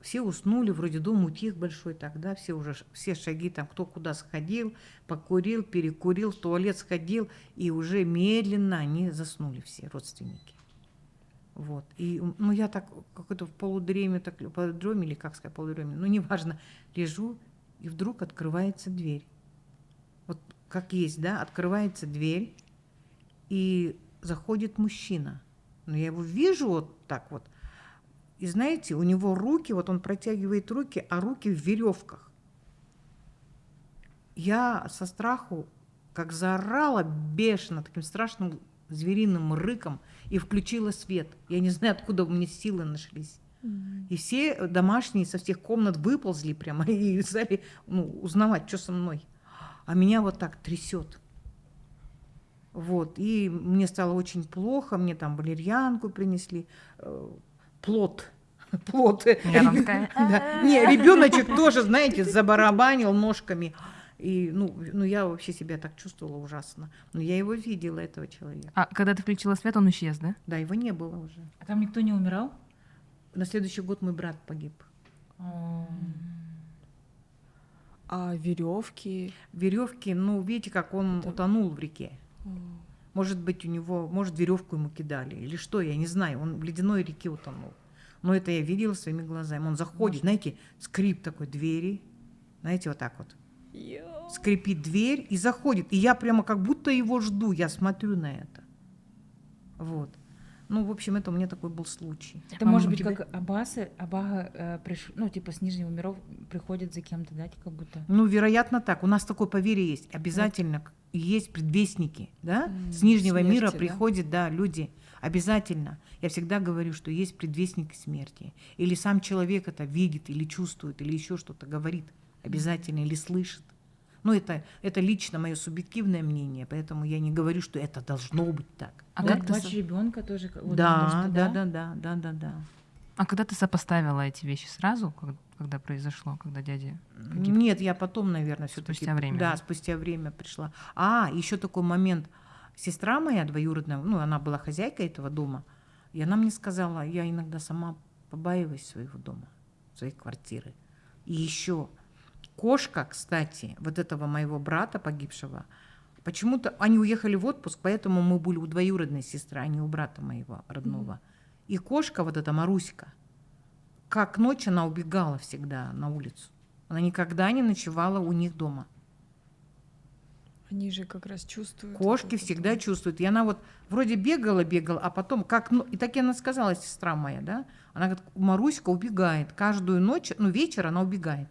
Все уснули, вроде дом утих большой тогда, все шаги там, кто куда сходил, покурил, перекурил, в туалет сходил, и уже медленно они заснули все, родственники. Вот. И, ну, я так, какой-то в полудреме, или как сказать, полудреме, ну, неважно, лежу, и вдруг открывается дверь. Вот как есть, да, открывается дверь, и заходит мужчина. Но я его вижу вот так вот. И знаете, у него руки, вот он протягивает руки, а руки в веревках. Я со страху как заорала бешено, таким страшным звериным рыком, и включила свет. Я не знаю, откуда у меня силы нашлись. И все домашние со всех комнат выползли прямо и стали, ну, узнавать, что со мной. А меня вот так трясет. Вот. И мне стало очень плохо, мне там валерьянку принесли, плод. Да. Не, ребеночек тоже, знаете, забарабанил ножками. И, ну, я вообще себя так чувствовала ужасно. Но я его видела, этого человека. А когда ты включила свет, он исчез, да? Да, его не было уже. А там никто не умирал? На следующий год мой брат погиб. А веревки? Веревки, ну, видите, как он утонул в реке. Может быть, может, веревку ему кидали, или что, я не знаю. Он в ледяной реке утонул. Но это я видела своими глазами. Он заходит, знаете, скрип такой двери, знаете, вот так вот. Скрипит дверь и заходит. И я прямо как будто его жду, я смотрю на это. Вот. Ну, в общем, это у меня такой был случай. Это может быть как Абага, ну, типа с Нижнего миров приходит за кем-то, да, как будто? Ну, вероятно, так. У нас такое поверье есть. Обязательно есть предвестники, да? С Нижнего смерти, мира да? приходят, да, люди. Обязательно. Я всегда говорю, что есть предвестники смерти. Или сам человек это видит, или чувствует, или еще что-то говорит. Обязательно. Или слышит. Ну, это лично мое субъективное мнение, поэтому я не говорю, что это должно быть так. А Да, как ты плач ребенка тоже. Вот, Да. А когда ты сопоставила эти вещи сразу, когда произошло, когда дядя погиб? Нет, я потом, наверное, все-таки. Спустя время. Да, спустя время пришла. Еще такой момент. Сестра моя двоюродная, ну, она была хозяйкой этого дома, и она мне сказала, я иногда сама побаиваюсь своего дома, своей квартиры. И еще кошка, кстати, вот этого моего брата погибшего, почему-то они уехали в отпуск, поэтому мы были у двоюродной сестры, а не у брата моего родного. И кошка, вот эта Маруська, как ночь она убегала всегда на улицу. Она никогда не ночевала у них дома. Они же как раз чувствуют. Кошки всегда чувствуют. И она вот вроде бегала, а потом, и так и она сказала, сестра моя, да, она говорит, Маруська убегает. Каждую ночь, вечер она убегает.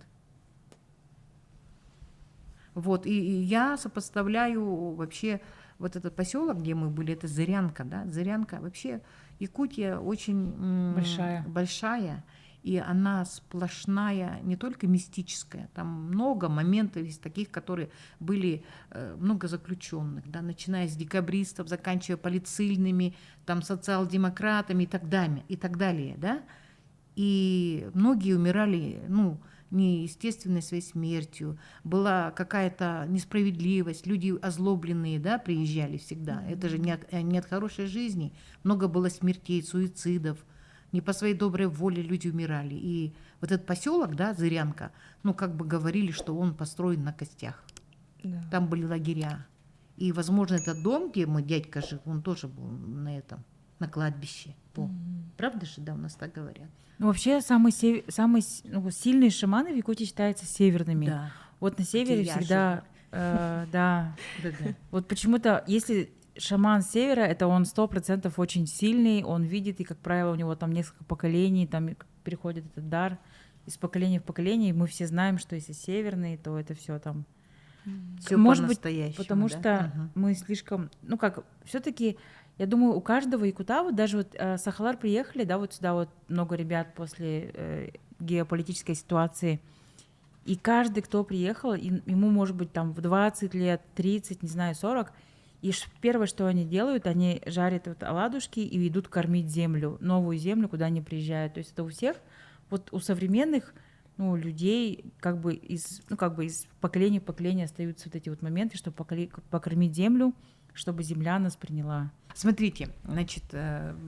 Вот, и я сопоставляю вообще вот этот поселок, где мы были, это Зырянка, да, Зырянка, вообще Якутия очень большая, и она сплошная, не только мистическая, там много моментов из таких, которые были много заключенных, да, начиная с декабристов, заканчивая полицейными, там социал-демократами и так далее, да, и многие умирали, неестественной своей смертью, была какая-то несправедливость, люди озлобленные, да, приезжали всегда. Это же не от хорошей жизни. Много было смертей, суицидов. Не по своей доброй воле люди умирали. И вот этот поселок, да, Зырянка, ну, как бы говорили, что он построен на костях. Да. Там были лагеря. И, возможно, этот дом, где мой дядька жил, он тоже был на кладбище. Правда же, да, у нас так говорят? Ну, вообще, самые сильные шаманы в Якутии считаются северными. Да. Вот на севере Где я всегда, да. Да. Вот почему-то, если шаман с севера, это он 100% очень сильный, он видит, и, как правило, у него там несколько поколений, там переходит этот дар из поколения в поколение, и мы все знаем, что если северный, то это все там... Всё Может быть, по-настоящему, потому да? что Мгм. мы слишком... Ну как, все таки я думаю, у каждого якута, вот даже вот с Ахалар приехали, да, вот сюда вот много ребят после геополитической ситуации, и каждый, кто приехал, ему, может быть, там в 20 лет, 30, не знаю, 40, и первое, что они делают, они жарят вот оладушки и идут кормить землю, новую землю, куда они приезжают. То есть это у всех, вот у современных людей как бы из поколения в поколение остаются вот эти вот моменты, чтобы покормить землю, чтобы земля нас приняла. Смотрите, значит,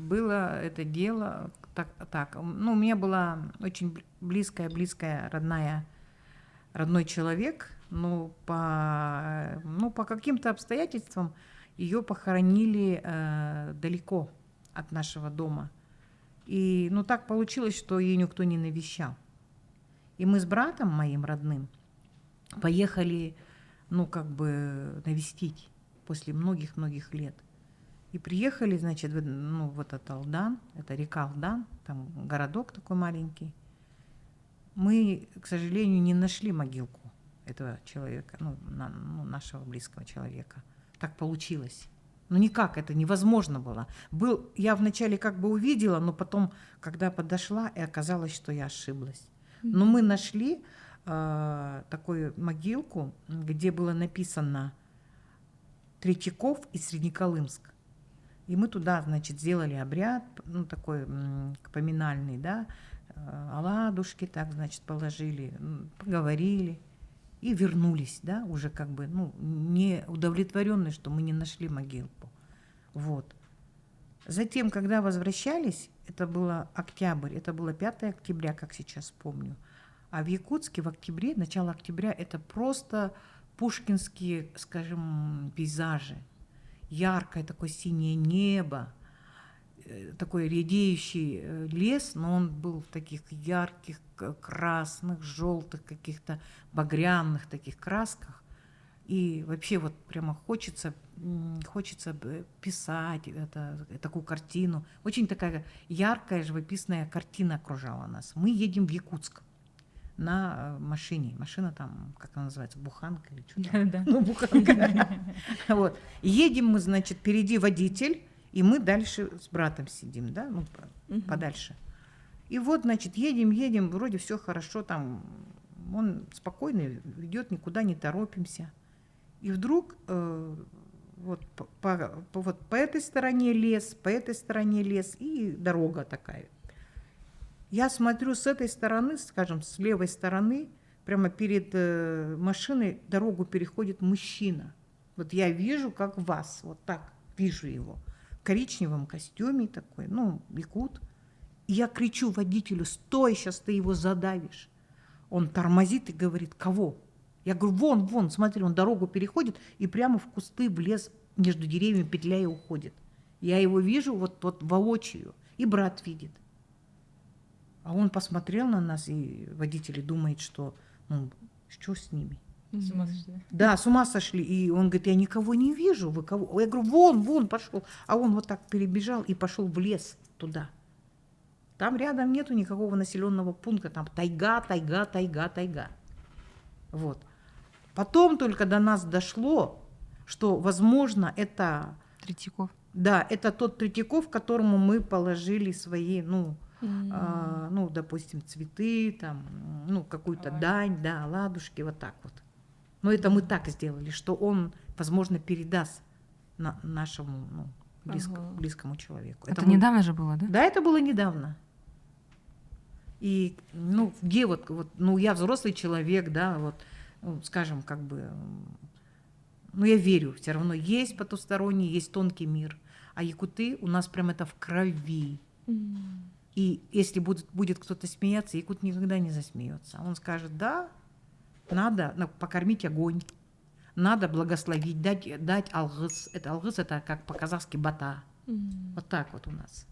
было это дело так. Ну, у меня была очень близкая, родной человек, но по каким-то обстоятельствам ее похоронили далеко от нашего дома. И, так получилось, что ее никто не навещал. И мы с братом моим родным поехали, навестить после многих-многих лет. И приехали, значит, в этот Алдан, это река Алдан, там городок такой маленький. Мы, к сожалению, не нашли могилку этого человека, нашего близкого человека. Так получилось. Никак, это невозможно было. Я вначале как бы увидела, но потом, когда подошла, и оказалось, что я ошиблась. Но мы нашли такую могилку, где было написано Третьяков и Среднеколымск. И мы туда, значит, сделали обряд, такой поминальный, да, оладушки так, значит, положили, поговорили и вернулись, да, уже как бы, не удовлетворенные, что мы не нашли могилку. Вот. Затем, когда возвращались, это было октябрь, это было 5 октября, как сейчас помню, а в Якутске в октябре, начало октября, это просто пушкинские, скажем, пейзажи. Яркое такое синее небо, такой редеющий лес, но он был в таких ярких, красных, желтых, каких-то багряных таких красках. И вообще вот прямо хочется писать такую картину. Очень такая яркая, живописная картина окружала нас. Мы едем в Якутск на машине. Машина там, как она называется, буханка или что там? Да. Буханка. Вот. Едем мы, значит, впереди водитель, и мы дальше с братом сидим, да, подальше. И вот, значит, едем, вроде все хорошо, там он спокойный, идет, никуда не торопимся. И вдруг вот по этой стороне лес, и дорога такая. Я смотрю с этой стороны, скажем, с левой стороны, прямо перед машиной дорогу переходит мужчина. Вот я вижу, как вас, вот так вижу его. В коричневом костюме такой, якут. И я кричу водителю: стой, сейчас ты его задавишь. Он тормозит и говорит: кого? Я говорю: вон, смотри, он дорогу переходит и прямо в кусты, в лес, между деревьями петляя уходит. Я его вижу вот воочию, и брат видит. А он посмотрел на нас, и водитель думает, что, что с ними? С ума сошли. Да, с ума сошли. И он говорит: я никого не вижу, вы кого? Я говорю: вон пошел. А он вот так перебежал и пошел в лес туда. Там рядом нету никакого населенного пункта, там тайга. Вот. Потом только до нас дошло, что, возможно, это... Третьяков. Да, это тот Третьяков, которому мы положили свои, допустим, цветы, там, какую-то дань, да, оладушки, вот так вот. Но это мы так сделали, что он, возможно, передаст нашему близкому человеку. Это недавно же было, да? Да, это было недавно. И, ну, где вот, ну, я взрослый человек, да, вот, ну, скажем, как бы, ну, я верю, все равно есть потусторонний, есть тонкий мир. А якуты у нас прям это в крови. И если будет кто-то смеяться, якут никогда не засмеется. Он скажет, да, надо покормить огонь, надо благословить, дать алгыс. Алгыс это как по-казахски бата. Вот так вот у нас.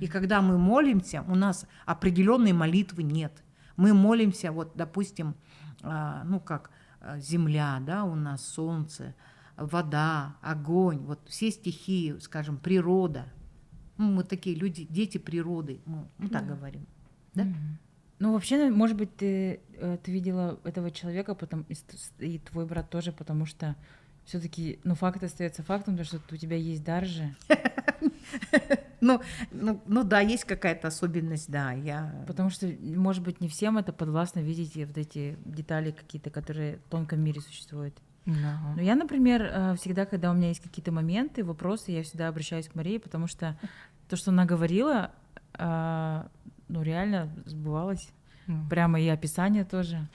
И когда мы молимся, у нас определенной молитвы нет. Мы молимся, вот, допустим, ну как земля, да, у нас солнце, вода, огонь, вот все стихии, скажем, природа. Ну, мы такие люди, дети природы, мы так говорим. Да? Ну, вообще, может быть, ты видела этого человека, и твой брат тоже, потому что все-таки, ну, факт остается фактом, потому что у тебя есть дар же. Ну, да, есть какая-то особенность, да. Потому что, может быть, не всем это подвластно видеть вот эти детали какие-то, которые в тонком мире существуют. Да. Но я, например, всегда, когда у меня есть какие-то моменты, вопросы, я всегда обращаюсь к Марии, потому что то, что она говорила, ну, реально сбывалось. Прямо и описание тоже.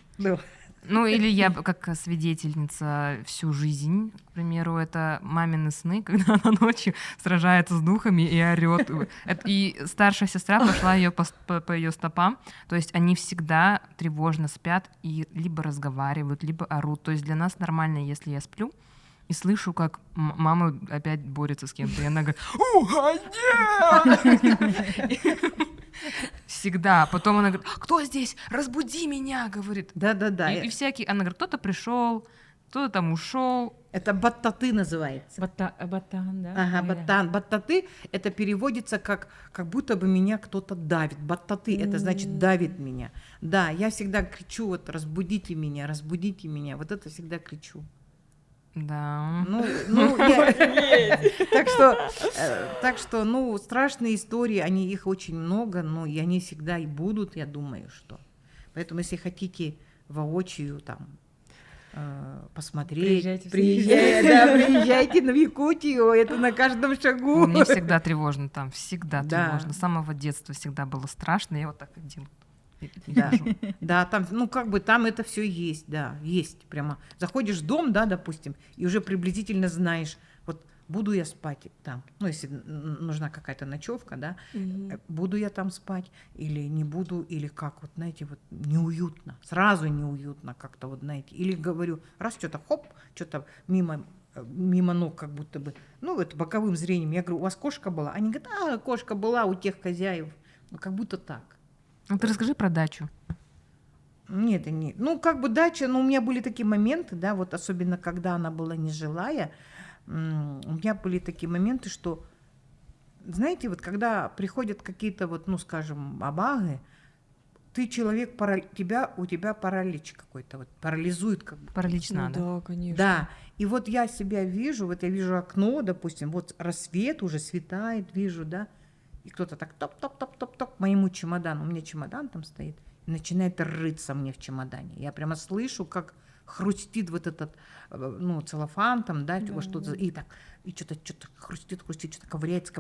Ну, или я как свидетельница всю жизнь, к примеру, это мамины сны, когда она ночью сражается с духами и орёт. И старшая сестра пошла по ее стопам, то есть они всегда тревожно спят и либо разговаривают, либо орут. То есть для нас нормально, если я сплю и слышу, как мама опять борется с кем-то, и она говорит: «Уходи!» Всегда. Потом она говорит: «Кто здесь? Разбуди меня!» говорит. Да. И всякие. Она говорит: кто-то пришел, кто-то там ушел. Это баттаты называется. Батан, да? Ага, баттан. Баттаты это переводится как будто бы меня кто-то давит. Баттаты это значит давит меня. Да, я всегда кричу: вот разбудите меня, разбудите меня. Вот это всегда кричу. Да. Так что, ну, страшные истории, их очень много, но и они всегда и будут, я думаю, что. Поэтому, если хотите воочию там посмотреть, приезжайте на Якутию, это на каждом шагу. Мне всегда тревожно там, всегда тревожно. С самого детства всегда было страшно, я вот так один. Да, там, ну, как бы там это все есть, да, есть прямо. Заходишь в дом, да, допустим, и уже приблизительно знаешь, вот буду я спать там, ну, если нужна какая-то ночевка, да, буду я там спать или не буду, или как, вот, знаете, вот неуютно, сразу неуютно как-то, вот, знаете, или говорю, раз что-то, хоп, что-то мимо ног как будто бы, ну, вот боковым зрением, я говорю, у вас кошка была? Они говорят, кошка была у тех хозяев, ну, как будто так. Ну, ты расскажи про дачу. Нет, ну, как бы дача, ну, у меня были такие моменты, да, вот особенно когда она была нежилая, у меня были такие моменты, что, знаете, вот когда приходят какие-то вот, ну, скажем, абагы, ты человек, у тебя паралич какой-то, вот, парализует как бы. Паралич надо. Да, конечно. Да, и вот я себя вижу, вот я вижу окно, допустим, вот рассвет уже светает, вижу, да, и кто-то так топ-топ-топ-топ-топ к моему чемодану. У меня чемодан там стоит. И начинает рыться мне в чемодане. Я прямо слышу, как хрустит вот этот, ну, целлофан там, да, что-то. И так, и что-то хрустит, что-то ковыряется.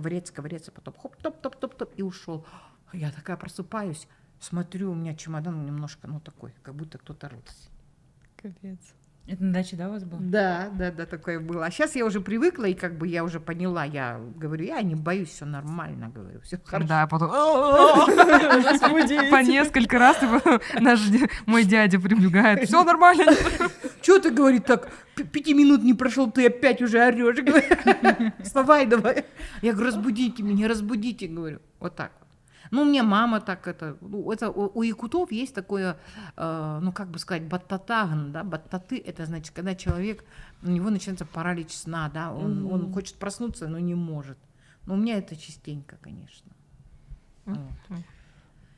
Потом хоп, топ-топ-топ-топ, и ушел. Я такая просыпаюсь, смотрю, у меня чемодан немножко, ну, такой, как будто кто-то рылся. Капец. Это на даче, да, у вас было? Да, такое было. А сейчас я уже привыкла, и как бы я уже поняла, я говорю, я не боюсь, все нормально, говорю, все хорошо. Да, потом по несколько раз мой дядя прибегает. Все нормально. Что ты, говорит, так 5 минут не прошел, ты опять уже орешь. Вставай давай. Я говорю, разбудите меня, разбудите, говорю. Вот так. Ну, у меня мама так это у якутов есть такое, ну, как бы сказать, баттатагн, да, баттаты, это значит, когда человек, у него начинается паралич сна, да, он хочет проснуться, но не может. Но у меня это частенько, конечно.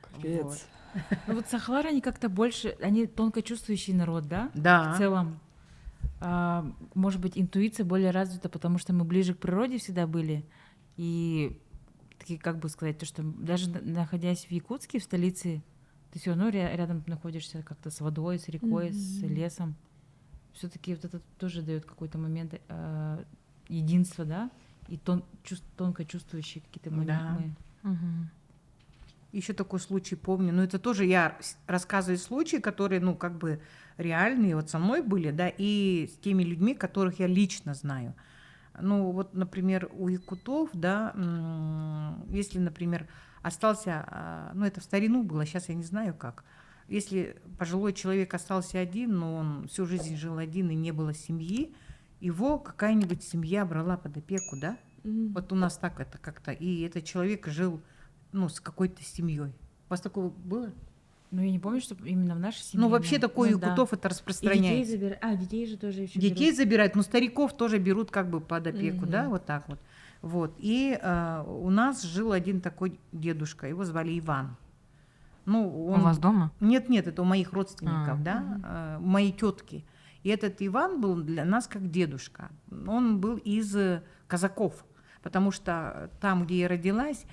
Капец. Ну вот сахлары, они как-то больше, они тонко чувствующий народ, да? Да. В целом. Может быть, интуиция более развита, потому что мы ближе к природе всегда были. И такие, как бы сказать, то, что даже находясь в Якутске, в столице, ты все равно рядом находишься как-то с водой, с рекой, с лесом. Все-таки вот это тоже дает какой-то момент единства, да, и тонко чувствующие какие-то моменты. Да. Еще такой случай помню. Но это тоже я рассказываю случаи, которые, ну, как бы реальные, вот со мной были, да, и с теми людьми, которых я лично знаю. Ну, вот, например, у якутов, да, если, например, остался, ну, это в старину было, сейчас я не знаю как, если пожилой человек остался один, но он всю жизнь жил один и не было семьи, его какая-нибудь семья брала под опеку, да? Вот у нас так это как-то. И этот человек жил, ну, с какой-то семьей. У вас такое было? Ну, я не помню, что именно в нашей семье. Ну, вообще такое ну, у якутов это И детей распространяется. забирают. Детей же тоже еще Детей забирают, но стариков тоже берут как бы под опеку, да, вот так вот. Вот. И у нас жил один такой дедушка, его звали Иван. Ну, У вас дома? Нет, это у моих родственников, да, у моей тетки. И этот Иван был для нас как дедушка. Он был из казаков, потому что там, где я родилась,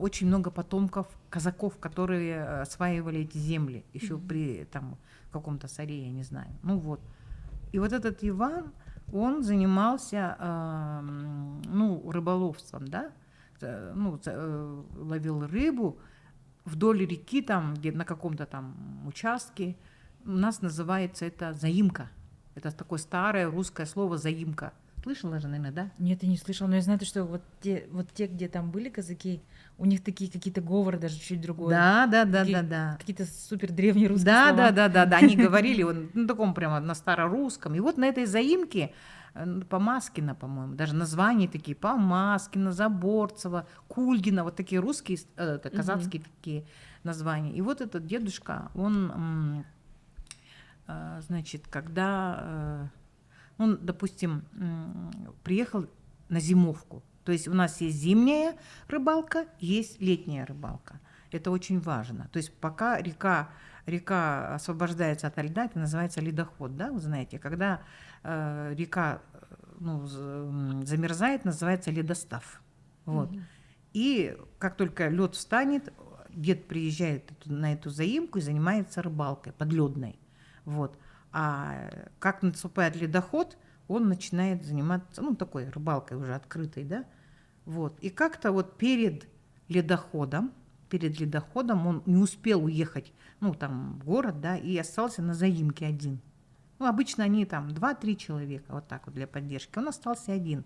очень много потомков казаков, которые осваивали эти земли еще при там каком-то царе, я не знаю. Ну вот. И вот этот Иван, он занимался, ну, рыболовством, да, ну, ловил рыбу вдоль реки, там, где на каком-то там участке. У нас называется это заимка. Это такое старое русское слово заимка. Слышала же, наверное, да? Нет, я не слышала, но я знаю, что вот те, где там были казаки, у них такие какие-то говоры даже чуть другой. Да. Какие-то супер древние русские слова. Да. Они говорили на таком прямо на старорусском. И вот на этой заимке Помаскина, по-моему, даже названия такие: Помаскина, Заборцева, Кульгина, вот такие русские, казацкие такие названия. И вот этот дедушка, он, значит, когда он, допустим, приехал на зимовку, то есть у нас есть зимняя рыбалка, есть летняя рыбалка. Это очень важно. То есть пока река освобождается от льда, это называется ледоход, да, вы знаете. Когда река, ну, замерзает, называется ледостав. Вот. И как только лед встанет, дед приезжает на эту заимку и занимается рыбалкой подледной. Вот. А как наступает ледоход, он начинает заниматься, ну, такой рыбалкой уже открытой, да. Вот. И как-то вот перед ледоходом он не успел уехать, ну, там, в город, да, и остался на заимке один. Ну, обычно они там 2-3 человека, вот так вот для поддержки. Он остался один.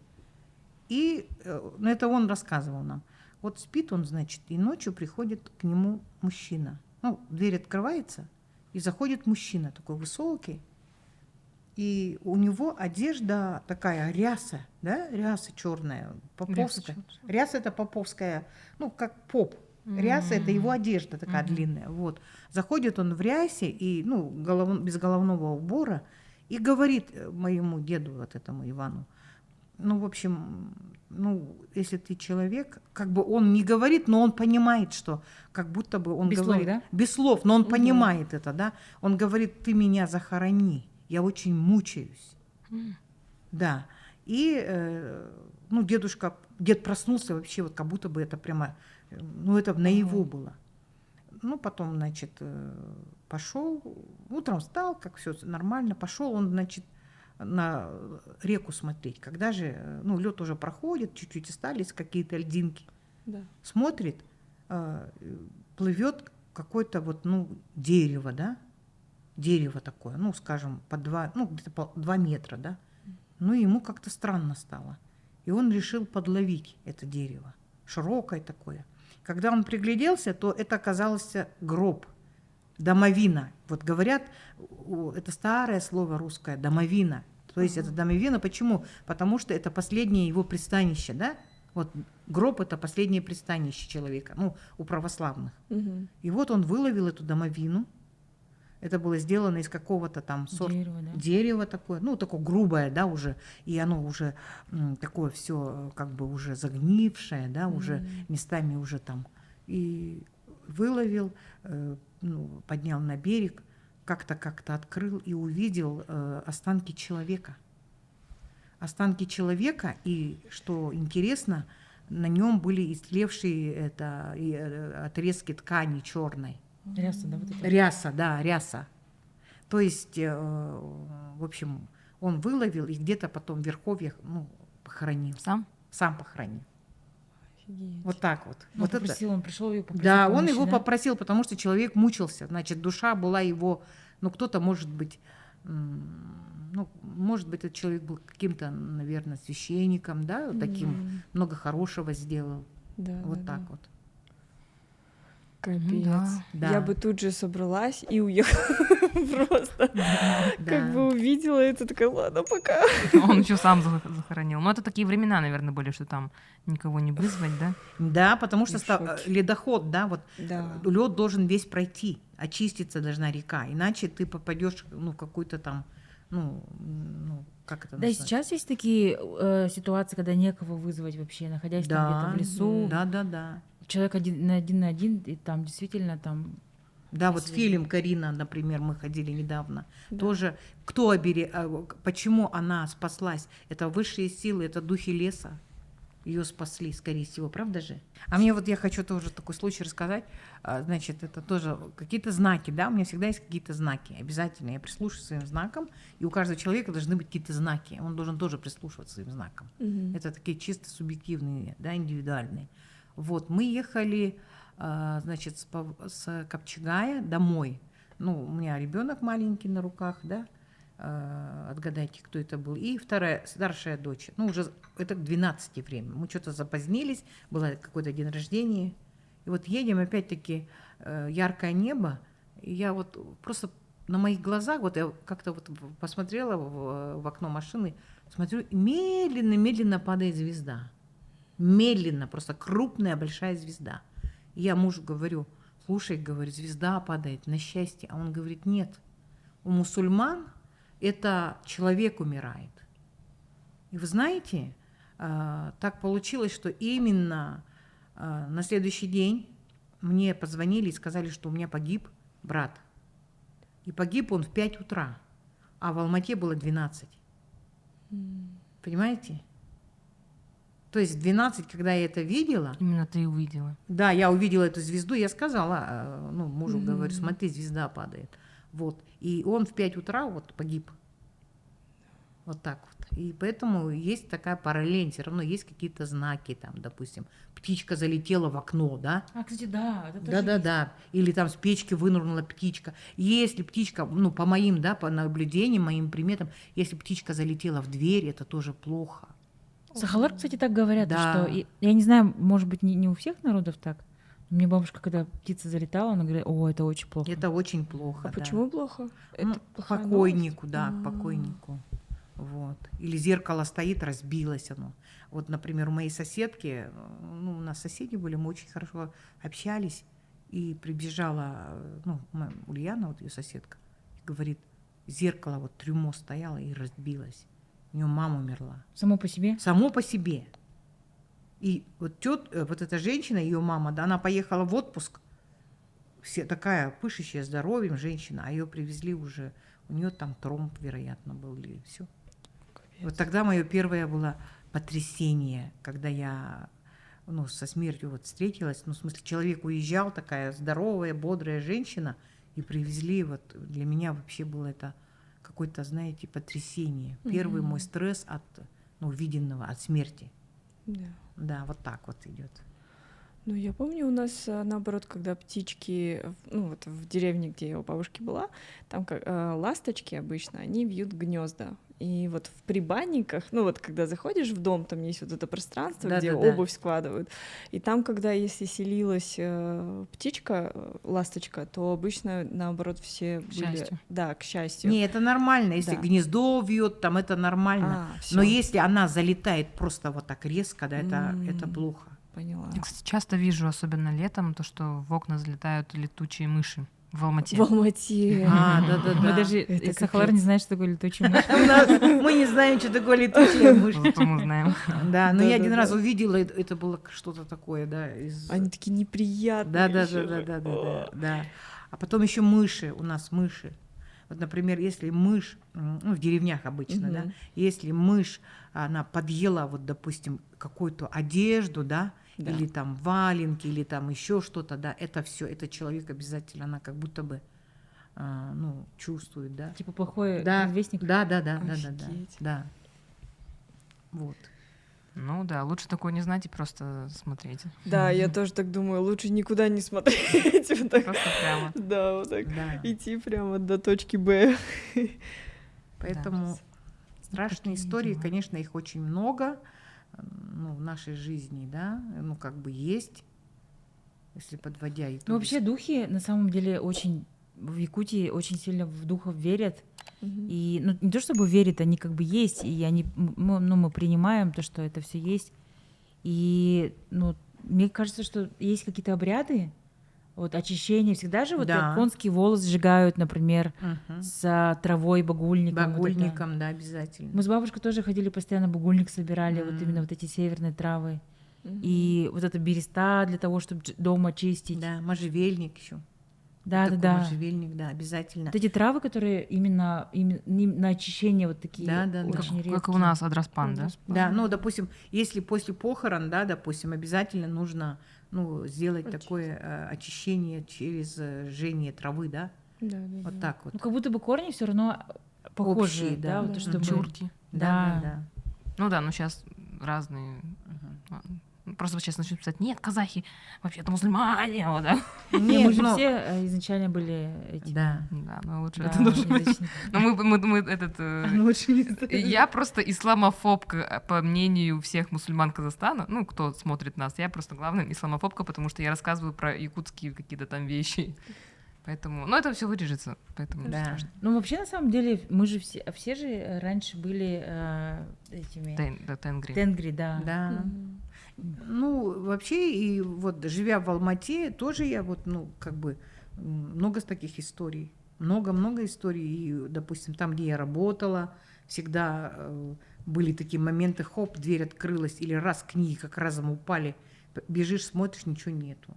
И ну, это он рассказывал нам. Вот спит он, значит, и ночью приходит к нему мужчина. Ну, дверь открывается, и заходит мужчина, такой высокий. И у него одежда такая ряса, да, ряса черная, поповская. Ряса это поповская, ну, как поп. Ряса это его одежда такая длинная. Вот. Заходит он в рясе и, ну, без головного убора и говорит моему деду, вот этому Ивану, ну, в общем, ну, если ты человек, как бы он не говорит, но он понимает, что как будто бы он без говорит. Слов, да? Без слов, но он понимает это, да. Он говорит: ты меня захорони, я очень мучаюсь. Да. И, ну, дед проснулся вообще, вот как будто бы это прямо, ну, это наяву было. Ну, потом, значит, пошел, утром встал, как все нормально, пошел он, значит, на реку смотреть. Когда же, ну, лед уже проходит, чуть-чуть остались какие-то льдинки. Да. Смотрит, плывет какое-то вот, ну, дерево, да, дерево такое, ну, скажем, где-то по 2 метра, да. Ну, ему как-то странно стало. И он решил подловить это дерево, широкое такое. Когда он пригляделся, то это оказался гроб, домовина. Вот говорят, это старое слово русское, домовина. То есть это домовина. Почему? Потому что это последнее его пристанище, да? Вот гроб — это последнее пристанище человека, ну, у православных. И вот он выловил эту домовину. Это было сделано из какого-то там сорта дерева такое, ну, такое грубое, да, уже. И оно уже такое все как бы уже загнившее, да, уже местами уже там. И выловил, ну, поднял на берег, как-то открыл и увидел останки человека. Останки человека, и, что интересно, на нем были истлевшие отрезки ткани черной. Ряса, да, вот это? Ряса. То есть, в общем, он выловил и где-то потом в верховьях, ну, похоронил. Сам? Сам похоронил. Офигеть. Вот так вот. Ну, Вот это. попросил, он пришел и попросил Да, он помощи, его да? попросил, потому что человек мучился. Значит, душа была его, ну, кто-то, может быть, ну, может быть, этот человек был каким-то, наверное, священником, да, вот таким, много хорошего сделал. Да, Вот да, так да. вот. Капец. Да. Да. Я бы тут же собралась и уехала просто. Да. Как бы увидела это, такая, ладно, пока. Он еще сам захоронил. Но это такие времена, наверное, были, что там никого не вызвать, да? Да, потому что Я в шоке. ледоход, да, вот Да. лед должен весь пройти, очиститься должна река, иначе ты попадешь, ну, в какую-то там, ну, как это Да, и называется? сейчас есть такие ситуации, когда некого вызвать вообще, находясь там где-то в лесу. Да, да, да. Человек один на один, и там действительно там... Да, вот Если- фильм «Карина», например, мы ходили недавно. Да. Тоже почему она спаслась? Это высшие силы, это духи леса. Ее спасли, скорее всего, правда же? А мне вот я хочу тоже такой случай рассказать. Значит, это тоже какие-то знаки, да? У меня всегда есть какие-то знаки. Обязательно я прислушиваюсь к своим знакам, и у каждого человека должны быть какие-то знаки. Он должен тоже прислушиваться к своим знакам. Мгм. Это такие чисто субъективные, да, индивидуальные. Вот, мы ехали, значит, с Копчегая домой. Ну, у меня ребенок маленький на руках, да, отгадайте, кто это был. И старшая дочь. Ну, уже это к 12 время. Мы что-то запозднились, было какой-то день рождения. И вот едем, опять-таки, яркое небо. И я вот просто на моих глазах, вот я как-то вот посмотрела в окно машины, смотрю, и медленно-медленно падает звезда. Медленно, просто крупная большая звезда. И я мужу говорю, слушай, говорю, звезда падает на счастье. А он говорит, нет, у мусульман это человек умирает. И вы знаете, так получилось, что именно на следующий день мне позвонили и сказали, что у меня погиб брат. И погиб он в 5 утра, а в Алмате было 12. Понимаете? То есть в 12, когда я это видела, Именно ты увидела. да, я увидела эту звезду, я сказала, ну, мужу говорю, смотри, звезда падает. Вот. И он в 5 утра вот погиб. Вот так вот. И поэтому есть такая параллель, все равно есть какие-то знаки, там, допустим, птичка залетела в окно, да? А, кстати, да, это тоже Да-да-да. Или там с печки вынырнула птичка. Если птичка, ну, по моим, да, по наблюдениям, моим приметам, если птичка залетела в дверь, это тоже плохо. Сахалар, кстати, так говорят, Да. что... Я не знаю, может быть, не у всех народов так. Мне бабушка, когда птица залетала, она говорит, о, это очень плохо. Это очень плохо. А да. почему плохо? Ну, Это к плохая покойнику, новость? да, А. к покойнику. Вот. Или зеркало стоит, разбилось оно. Вот, например, у моей соседки, ну, у нас соседи были, мы очень хорошо общались, и прибежала, ну, Ульяна, вот ее соседка, говорит, зеркало, вот трюмо стояло и разбилось. У нее мама умерла. Само по себе? Само по себе. И вот вот эта женщина, ее мама, да, она поехала в отпуск, все такая пышущая здоровьем женщина, а ее привезли уже, у нее там тромб, вероятно, был, или все. Вот тогда мое первое было потрясение, когда я, ну, со смертью вот встретилась, ну, в смысле, человек уезжал, такая здоровая, бодрая женщина, и привезли, вот для меня вообще было это какое-то, знаете, потрясение. Первый мой стресс от, ну, увиденного, от смерти. Да. Да, вот так вот идет. Ну, я помню, у нас наоборот, когда птички, ну вот в деревне, где я у бабушки была, там ласточки обычно, они вьют гнезда. И вот в прибанниках, ну вот когда заходишь в дом, там есть вот это пространство, где Да-да-да. обувь складывают. И там, когда если селилась птичка, ласточка, то обычно наоборот все были... счастью. Да, к счастью. Не, это нормально, если Да. гнездо вьет, там это нормально. Всё, Но если она залетает просто вот так резко, да, это М. плохо. поняла. Я, кстати, часто вижу, особенно летом, то, что в окна залетают летучие мыши в Алмате. В Алмате. Да-да-да. Мы даже Это из Сахалара капец. не знает, что такое летучий мышь. Мы не знаем, что такое летучая мышь. Зато мы знаем. Да, но я один Да-да-да. раз увидела, это было что-то такое, да. Они такие неприятные. Да, да, ещё да, же. да, да, да, да. А потом еще мыши, у нас мыши. Вот, например, если мышь, ну, в деревнях обычно, да, Мгм. если мышь, она подъела, вот, допустим, какую-то одежду, да, Да. или там валенки, или там еще что-то, да, это все, это человек обязательно, она как будто бы, ну, чувствует, да. Типа плохой Да, предвестник. да, да, да, да, да, да, Офигеть. да. Вот. Ну да, лучше такое не знать и просто смотреть. Да, я тоже так думаю, лучше никуда не смотреть. Вот так. Просто прямо. Да, вот так Да. идти прямо до точки Б. Поэтому страшные такие истории, дела. конечно, их очень много, ну, в нашей жизни, да, ну, как бы есть, если подводя итоги. Ну, вообще духи на самом деле очень в Якутии очень сильно в духов верят. И ну, не то чтобы верят, они как бы есть, и они, мы принимаем то, что это все есть. И ну, мне кажется, что есть какие-то обряды, вот очищение. Всегда же вот Да. конский волос сжигают, например, Мгм. с травой, багульником. вот это. Багульником, да, обязательно. Мы с бабушкой тоже ходили постоянно, багульник собирали, вот именно вот эти северные травы. И вот это береста для того, чтобы дом очистить. Да, можжевельник еще. Да, Такой да. можжевельник, да, обязательно. Вот эти травы, которые именно на очищение вот такие Да, да, да. очень редкие. Как у нас Адраспан, да? Да, ну, допустим, если после похорон, да, допустим, обязательно нужно, ну, сделать такое очищение через жжение травы, да, Да, да, вот да. так вот. Ну, как будто бы корни все равно похожие, Общие, да, да. вот то, что мы- Чурки. Да, да, Ну да, но сейчас разные. да. Просто сейчас начнут писать, нет, казахи вообще-то мусульмане. Вот, да? Не, Нет, мы же но- все изначально были эти. Да. Да, ну лучше да, это нужно. язычники. Ну мы этот... Лучше не знаю. Я просто исламофобка, по мнению всех мусульман Казахстана, ну, кто смотрит нас, я просто главная исламофобка, потому что я рассказываю про якутские какие-то там вещи. Поэтому, ну, это все вырежется, поэтому не Да. страшно. Ну, вообще, на самом деле, мы же все же раньше были этими... Да, тенгри. Тенгри, да. Да. Ну, вообще, и вот живя в Алмате, тоже я вот, ну, как бы, много с таких историй. Много-много историй. И, допустим, там, где я работала, всегда были такие моменты, хоп, дверь открылась, или раз книги как разом упали, бежишь, смотришь, ничего нету.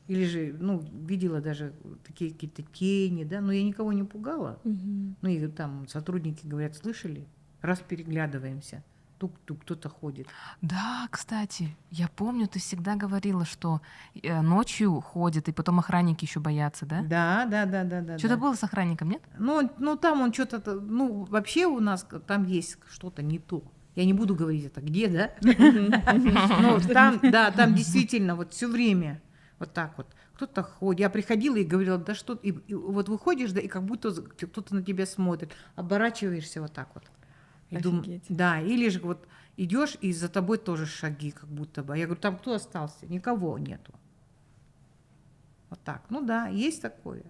Или же, ну, видела даже такие какие-то тени, да, но я никого не пугала. Ну, и там сотрудники говорят, слышали? Раз переглядываемся, тук-тук, кто-то ходит. Да, кстати, я помню, ты всегда говорила, что ночью ходят, и потом охранники еще боятся, да? Да. Что-то да. было с охранником, нет? Ну, там он что-то, ну, вообще у нас там есть что-то не то. Я не буду говорить это где, да? Ну, там, да, там действительно вот все время вот так вот. Кто-то ходит. Я приходила и говорила, да что... И вот выходишь, да, и как будто кто-то на тебя смотрит. Оборачиваешься вот так вот. И Офигеть. да, или же вот идешь, и за тобой тоже шаги как будто бы. Я говорю, там кто остался? Никого нету. Вот так. Ну да, есть такое.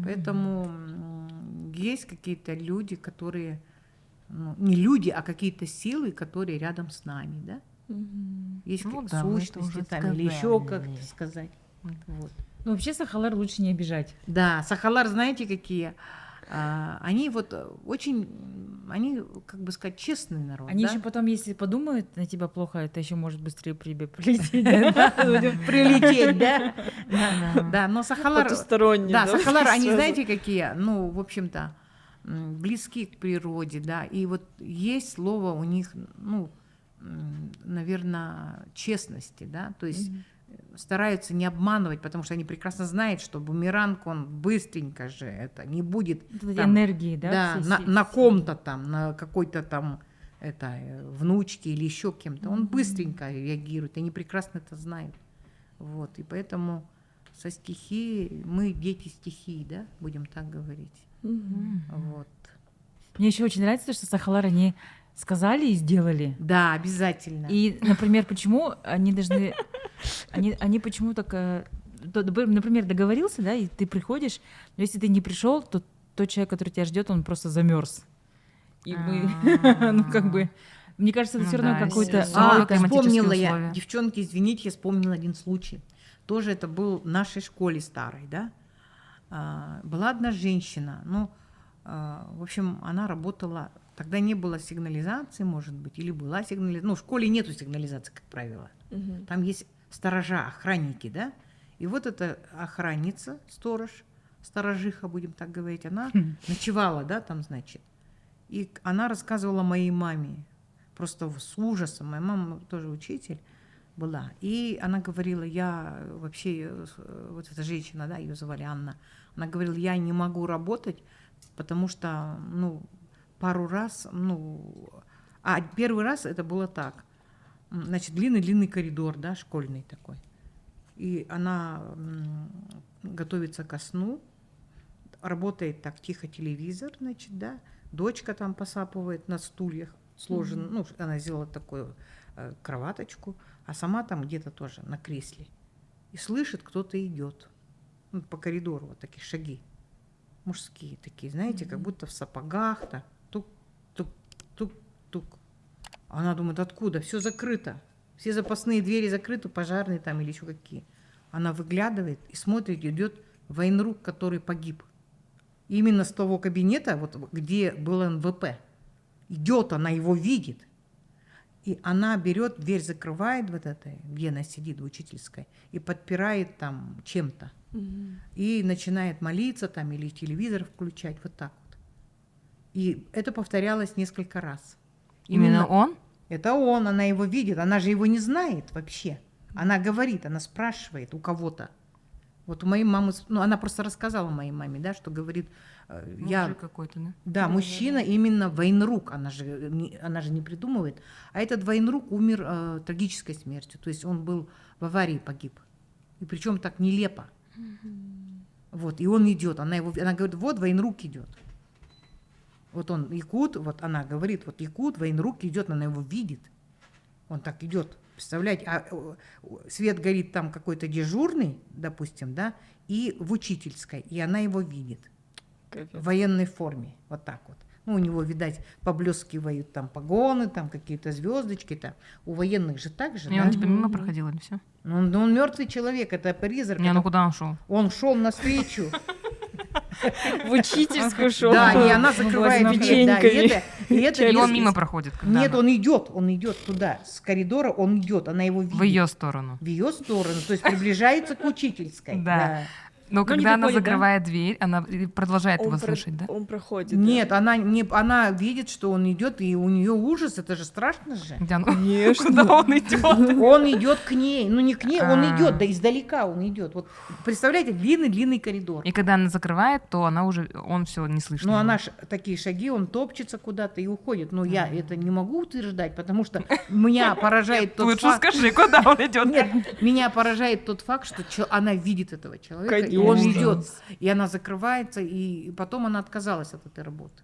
Поэтому есть какие-то люди, которые... Ну, не люди, а какие-то силы, которые рядом с нами, да? Есть Ну какие-то да, мы это сущности уже там, или еще сказали. как-то сказать. Вот. Ну, вообще, Сахалар лучше не обижать. Да, Сахалар, знаете, какие? Они вот очень, они, как бы сказать, честный народ. Они да? еще потом, если подумают на тебя плохо, это еще может быстрее прилететь. да? Прилететь, да? Да, но Сахалар... Потусторонний, Да, Сахалар, они сразу. знаете какие? Ну, в общем-то, близки к природе, да. И вот есть слово у них, ну, наверное, честности, да. То есть стараются не обманывать, потому что они прекрасно знают, что бумеранг, он быстренько же это не будет Вот эти там, энергии, да? да, все на ком-то там, на какой-то там это, внучке или еще кем-то. Он быстренько реагирует, они прекрасно это знают. Вот, и поэтому со стихией, мы дети стихии, да, будем так говорить. Вот. Мне еще очень нравится то, что Сахалар они сказали и сделали. Да, обязательно. И, например, почему они должны... Они почему так... Например, договорился, да, и ты приходишь, но если ты не пришел, то тот человек, который тебя ждет, он просто замерз. И мы, ну, как бы... Мне кажется, это Ну все равно да, какой-то... если климатические вспомнила я, условия. девчонки, извините, я вспомнила один случай. Тоже это был в нашей школе старой, да. Была одна женщина, ну, в общем, она работала, тогда не было сигнализации, может быть, или была сигнализация. Ну, в школе нету сигнализации, как правило. Там есть сторожа, охранники, да. И вот эта охранница, сторожиха, будем так говорить, она ночевала, да, там, значит. И она рассказывала моей маме, просто с ужасом. Моя мама тоже учитель была. И она говорила, я вообще, вот эта женщина, да, ее звали Анна, она говорила, я не могу работать, потому что, ну, пару раз, ну, А первый раз это было так. Значит, длинный-длинный коридор, да, школьный такой. И она готовится ко сну, работает так тихо телевизор, значит, да, дочка там посапывает на стульях, сложена, ну, она сделала такую кроваточку, а сама там где-то тоже на кресле. И слышит, кто-то идет по коридору, вот такие шаги мужские такие, знаете, как будто в сапогах, так, тук-тук-тук-тук. Она думает, откуда? Все закрыто. Все запасные двери закрыты, пожарные там или еще какие. Она выглядывает и смотрит, идет военрук, который погиб. И именно с того кабинета, вот где был НВП, идет, она его видит. И она берет, дверь закрывает вот этой, где она сидит, в учительской, и подпирает там чем-то. И начинает молиться там или телевизор включать, вот так вот. И это повторялось несколько раз. Именно он? Это он, она его видит, она же его не знает вообще. Она говорит, она спрашивает у кого-то. Вот у моей мамы, ну, она просто рассказала моей маме, да, что говорит, Мужик какой-то, да? Да, мужчина именно военрук, она же не придумывает. А этот военрук умер трагической смертью, то есть он был в аварии, погиб. И причем так нелепо. Вот, и он идет, она говорит, вот военрук идет. Вот он якут, вот она говорит, вот якут, военрук идет, она его видит. Он так идет, представляете, а свет горит там какой-то дежурный, допустим, да, и в учительской, и она его видит. В военной форме, вот так вот. Ну, у него, видать, поблескивают там погоны, там какие-то звездочки там. У военных же так же, И да? он типа мимо проходил или все? Ну, он мертвый человек, это призрак. Не, ну куда он шел? Он шел навстречу. В учительскую шел. Да, и она закрывает дверь, да, И он мимо проходит. когда Нет, она- он идет туда, с коридора он идет, она его видит. В ее сторону. В ее сторону, то есть приближается к учительской. Да. Но не когда она доходит, да? закрывает дверь, она продолжает его слышать, да? Он проходит. Нет, она видит, что он идет, и у нее ужас, это же страшно же. Где он- Конечно. Куда он идет? Он идет к ней, ну не к ней, он А. идет, да издалека он идет. Вот представляете, длинный коридор. И когда она закрывает, то он все не слышит. Ну, его. она такие шаги, он топчется куда-то и уходит. Но я это не могу утверждать, потому что меня поражает тот Лучше факт. скажи, куда он идет. Нет, меня поражает тот факт, что она видит этого человека, и он Конечно. идет. И она закрывается, и потом она отказалась от этой работы.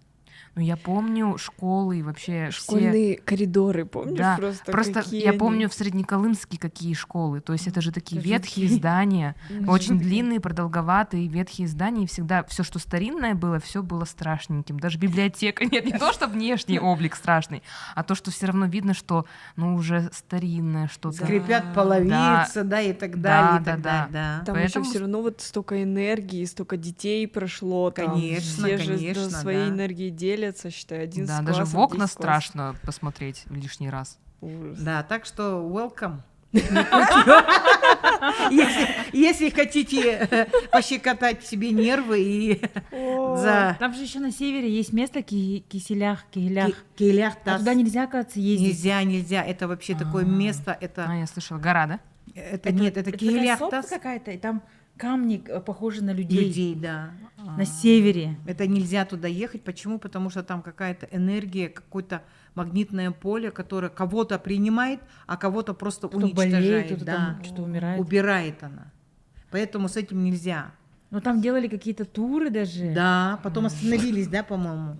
Ну, я помню школы и вообще все... Школьные коридоры, помнишь? Да, Просто какие я они? помню в Среднеколымске какие школы. То есть это же такие ветхие здания, очень длинные, продолговатые ветхие здания. И всегда все, что старинное было, все было страшненьким. Даже библиотека. Нет, не то, что внешний облик страшный, а то, что все равно видно, что ну уже старинное что-то. Скрипят половицы, да, и так далее, и так далее. Да. Там Поэтому- еще все равно вот столько энергии, столько детей прошло. Там Конечно, все же конечно, своей да. энергией делятся, считай, 11 Да, классов, даже в окна 10 классов. страшно посмотреть лишний раз. Ужас. Да, так что welcome. Если хотите пощекотать себе нервы и за Там же еще на севере есть место Киселях. Киелях А туда нельзя, кажется, ездить. нельзя. Это вообще такое место. Это Я слышала, гора, да? нет, это такая Киелях сопка какая-то, и там камни похожи на людей. людей, да. На севере. Это нельзя туда ехать. Почему? Потому что там какая-то энергия, какое-то магнитное поле, которое кого-то принимает, а кого-то просто Кто уничтожает. болеет, кто-то Да. там что умирает. Убирает она. Поэтому с этим нельзя. Но там делали какие-то туры даже. Да, потом остановились, да, по-моему.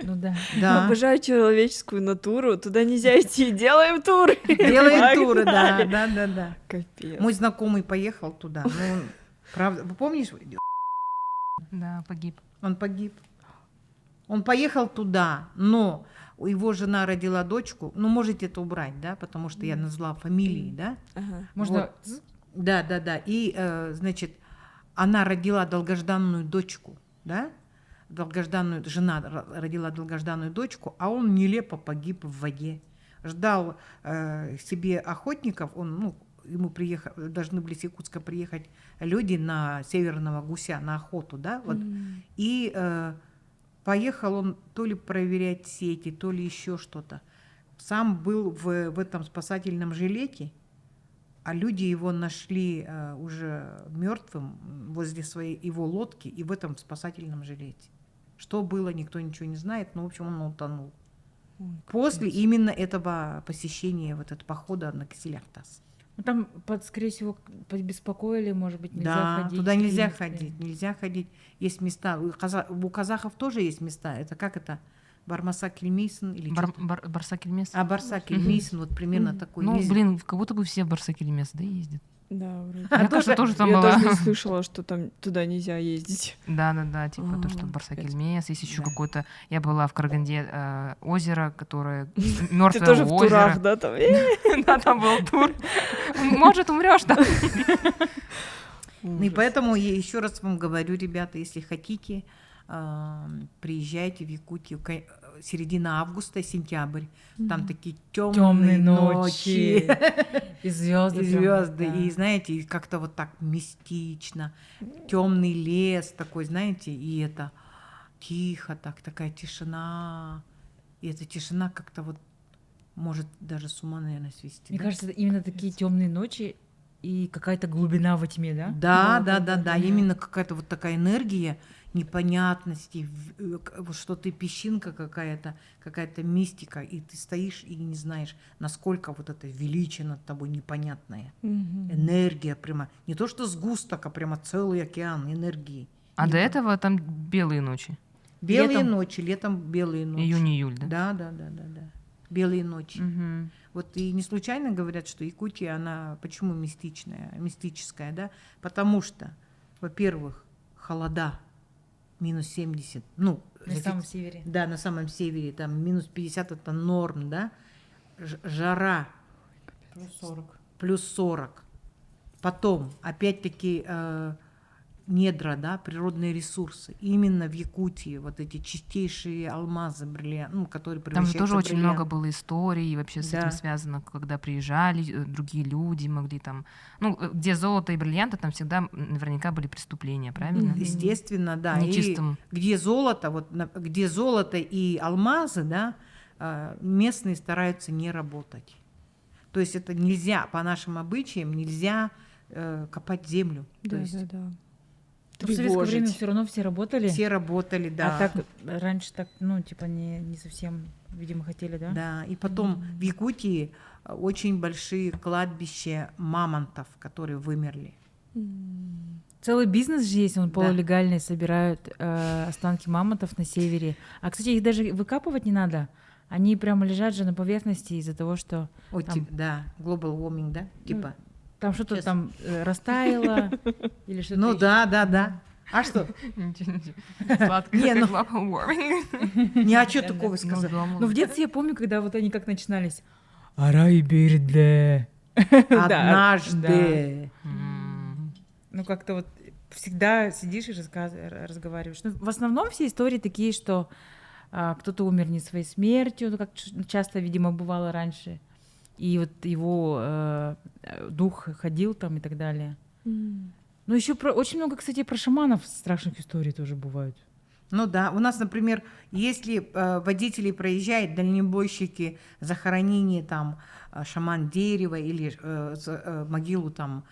Ну да. Да. Обожаю человеческую натуру. Туда нельзя идти. Делаем туры. Делает туры, да, Погнали. да. Капец. Мой знакомый поехал туда. Ну, правда, помнишь, Да, погиб. он погиб. Он поехал туда, но его жена родила дочку. Ну, можете это убрать, да, потому что я назвала фамилии, да? Ага. Можно... Вот. Да. И, значит, она родила долгожданную дочку, да? Жена родила долгожданную дочку, а он нелепо погиб в воде. Ждал себе охотников, ему должны были с Якутска приехать люди на северного гуся, на охоту, да, вот. И поехал он то ли проверять сети, то ли еще что-то. Сам был в этом спасательном жилете, а люди его нашли уже мертвым возле своей его лодки и в этом спасательном жилете. Что было, никто ничего не знает, но, в общем, он утонул. После именно этого посещения, вот этого похода на Кисиляртас. Ну, там, скорее всего, побеспокоили, может быть, нельзя Да, ходить. туда нельзя в принципе. ходить, нельзя ходить. Есть места, у казахов тоже есть места. Это как это? Бармаса Кельмейсон или что-то? Барсакельмес. Барса Кельмейсон, вот примерно такой. Ну, Нельзя. блин, как будто бы все в Барсакельмес, да, ездят. Да, вроде. Мне кажется, тоже там Я была. даже не слышала, что там туда нельзя ездить. Да, типа то, что Ага, Барсакельмес, есть еще Да. какое-то. Я была в Караганде озеро, которое Ты мертвое тоже в озеро. турах, да, там? Да, там был тур. Может, умрешь, да? Ну и поэтому я еще раз вам говорю, ребята, если хотите, приезжайте в Якутию. Середина августа, сентябрь. Там такие темные Темные ночи. ночи. И звезды. И звезды, и знаете, и как-то вот так мистично, темный лес такой, знаете, и это тихо, такая тишина, и эта тишина как-то вот может даже с ума, наверное, свести. Мне да? кажется, именно такие темные ночи и какая-то глубина во тьме, да? Да, именно какая-то вот такая энергия непонятности, вот что ты песчинка какая-то мистика, и ты стоишь и не знаешь, насколько вот это величие над тобой непонятное. Энергия прямо, не то что сгусток, а прямо целый океан энергии. А до этого там белые ночи. Белые летом? ночи, летом белые ночи. Июнь-июль, да? Да. Белые ночи. Мгм. Вот и не случайно говорят, что Якутия, она почему мистическая, да? Потому что, во-первых, холода, минус 70, ну, На самом севере. да, на самом севере, там минус 50 это норм, да? Жара плюс 40. Потом, опять-таки, недра, да, природные ресурсы. Именно в Якутии вот эти чистейшие алмазы, бриллианты, которые Там же превращаются тоже в очень бриллианты. много было историй вообще с Да. этим связано, когда приезжали другие люди, могли там... Ну, где золото и бриллианты, там всегда наверняка были преступления, правильно? Естественно, да. Нечистым. И где золото, где золото и алмазы, да, местные стараются не работать. То есть это нельзя, по нашим обычаям, нельзя копать землю. То Да. есть В советское время Тревожить. все равно все работали. все работали, да. А так раньше так, ну, типа, не совсем, видимо, хотели, да? Да, и потом в Якутии очень большие кладбища мамонтов, которые вымерли. Целый бизнес же есть, он Да. полулегальный, собирают останки мамонтов на севере. А, кстати, их даже выкапывать не надо. Они прямо лежат же на поверхности из-за того, что Там. Да, global warming, да, типа. там что-то Сейчас. там растаяло или что-то. Ну ещё. да. А что? Сладкое, Не, ну- как global warming. Не, а что такого сказать? Ну, в детстве я помню, когда вот они как начинались. Арайбирде. Однажды. Ну, как-то вот всегда сидишь и разговариваешь. Ну, в основном все истории такие, что кто-то умер не своей смертью, ну, как часто, видимо, бывало раньше. И вот его дух ходил там и так далее. Ну, еще очень много, кстати, про шаманов страшных историй тоже бывают. Ну да, у нас, например, если водители проезжают, дальнобойщики, захоронение там шаман дерева или могилу там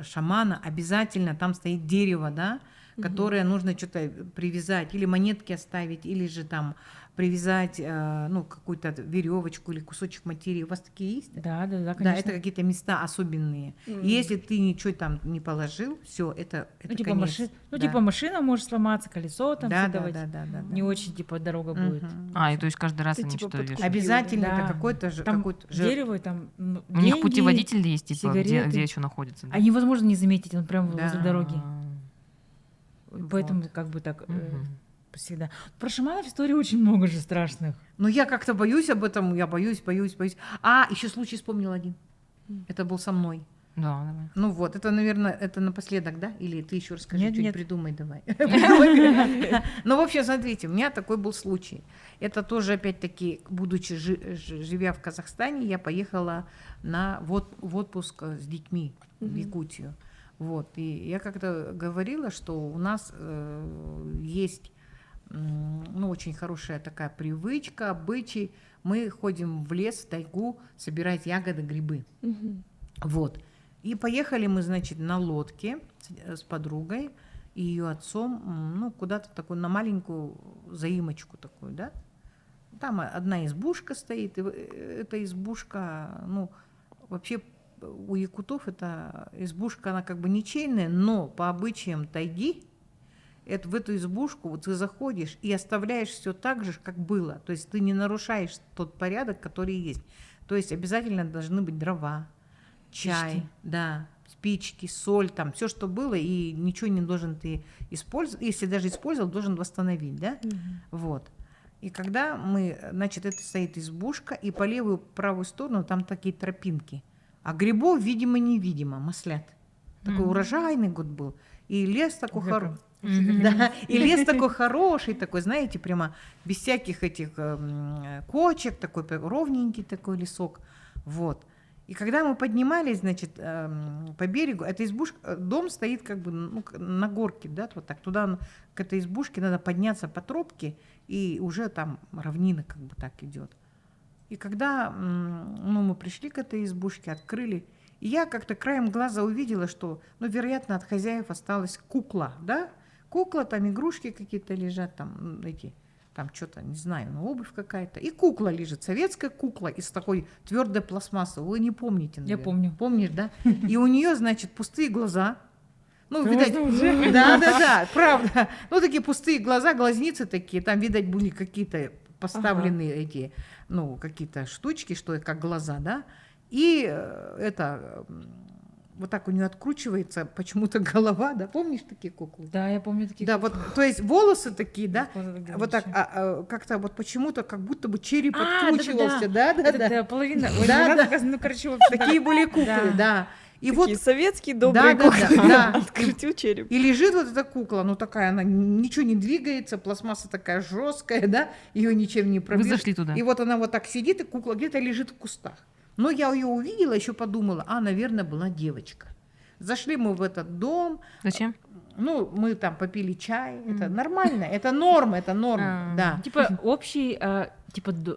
шамана, обязательно там стоит дерево, да, которое нужно что-то привязать, или монетки оставить, или же там привязать, ну, какую-то веревочку или кусочек материи. У вас такие есть? Да, Да, конечно. это какие-то места особенные. И если ты ничего там не положил, все, это Ну, типа, конец. Да. типа машина может сломаться, колесо там Да, сетовать. да. Не очень, типа, дорога будет. И то есть каждый раз Ты они типа что-то подкупил. вешают. Обязательно Да. это какой-то же Там какой-то жертв. дерево, там У них путеводитель есть, типа, сигареты. где еще находится. да? А невозможно не заметить, он прямо Да. возле дороги. А, Поэтому Вот. как бы так мгм. всегда. Про шаманов историй очень много же страшных. Но я как-то боюсь об этом, я боюсь. А, еще случай вспомнил один. Это был со мной. Да, давай. Ну вот, это, наверное, это напоследок, да? Или ты еще расскажи, Нет, что-нибудь нет. придумай давай. Придумай. Ну, в общем, смотрите, у меня такой был случай. Это тоже, опять-таки, будучи живя в Казахстане, я поехала в отпуск с детьми в Якутию. Вот. И я как-то говорила, что у нас есть ну, очень хорошая такая привычка, обычай. Мы ходим в лес, в тайгу, собирать ягоды, грибы. Вот. И поехали мы, значит, на лодке с подругой и ее отцом, ну, куда-то такую, на маленькую заимочку такую, да? там одна избушка стоит, и эта избушка, ну, вообще у якутов эта избушка, она как бы ничейная, но по обычаям тайги, в эту избушку вот ты заходишь и оставляешь все так же, как было. То есть ты не нарушаешь тот порядок, который есть. То есть обязательно должны быть дрова, чай, Спички. да, спички, соль, там все, что было, и ничего не должен ты использовать. Если даже использовал, должен восстановить, да? Вот. И когда значит, это стоит избушка, и по левую, правую сторону там такие тропинки. А грибов, видимо-невидимо, маслят. Такой урожайный год был. И лес такой хороший. Да, и лес такой хороший, такой, знаете, прямо без всяких этих кочек, такой ровненький такой лесок. Вот. И когда мы поднимались, значит, по берегу, эта избушка, дом стоит как бы на горке, да, вот так. Туда, к этой избушке надо подняться по тропке, и уже там равнина как бы так идет. И когда мы пришли к этой избушке, открыли, и я как-то краем глаза увидела, что, вероятно, от хозяев осталась кукла, да? Кукла, там игрушки какие-то лежат, там что-то, не знаю, обувь какая-то. И кукла лежит, советская кукла из такой твердой пластмассы. Вы не помните, наверное. Я помню. Помнишь, да? И у нее, значит, пустые глаза. Видать, да, правда. Такие пустые глаза, глазницы такие. Там, видать, были какие-то поставленные эти, какие-то штучки, что как глаза, да. И вот так у нее откручивается почему-то голова, да, помнишь такие куклы? Да, я помню такие куклы. Да, вот, то есть волосы такие, да, вот так, как-то вот почему-то как будто бы череп откручивался, да. Это половина, такие были куклы, да. И такие советские добрые куклы, открутил череп. И лежит вот эта кукла, такая, она ничего не двигается, пластмасса такая жесткая, да, ее ничем не пробьешь. Вы зашли туда. И вот она вот так сидит, и кукла где-то лежит в кустах. Но я ее увидела, еще подумала, наверное, была девочка. Зашли мы в этот дом. Зачем? Мы там попили чай. Это нормально, это норма, да. Типа общий,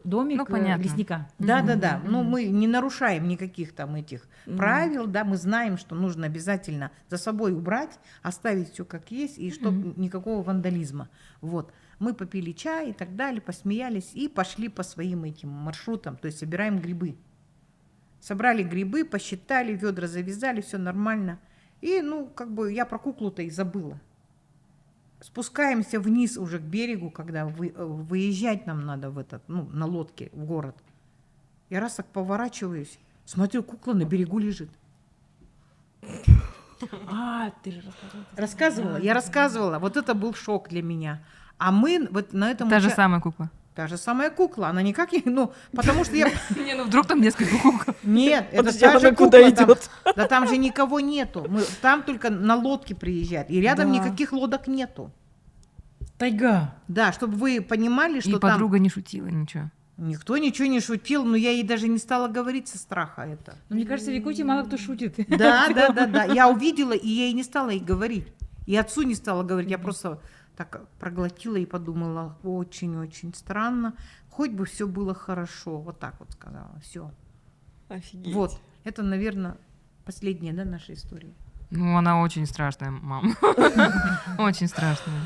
домик лесника. Да. Мы не нарушаем никаких там этих правил, да, мы знаем, что нужно обязательно за собой убрать, оставить все как есть, и чтобы никакого вандализма. Вот. Мы попили чай и так далее, посмеялись и пошли по своим этим маршрутам, то есть собираем грибы. Собрали грибы, посчитали, ведра завязали, все нормально. И, я про куклу-то и забыла. Спускаемся вниз уже к берегу, когда выезжать нам надо на лодке в город. Я раз так поворачиваюсь, смотрю, кукла на берегу лежит. Ты же рассказывала. Я рассказывала. Вот это был шок для меня. А мы вот на этом... Та же самая кукла. Та же самая кукла, она никак не... потому что я... Вдруг там несколько кукол. Нет, это та же кукла. Да там же никого нету. Там только на лодке приезжают. И рядом никаких лодок нету. Тайга. Да, чтобы вы понимали, что там... И подруга не шутила ничего. Никто ничего не шутил, но я ей даже не стала говорить со страха это. Мне кажется, в Якутии мало кто шутит. Да. Я увидела, и я ей не стала ей говорить. И отцу не стала говорить. Я просто... так проглотила и подумала, очень-очень странно. Хоть бы все было хорошо. Вот так вот сказала. Все. Офигеть. Вот. Это, наверное, последняя, да, наша история. Она очень страшная, мама. Очень страшная.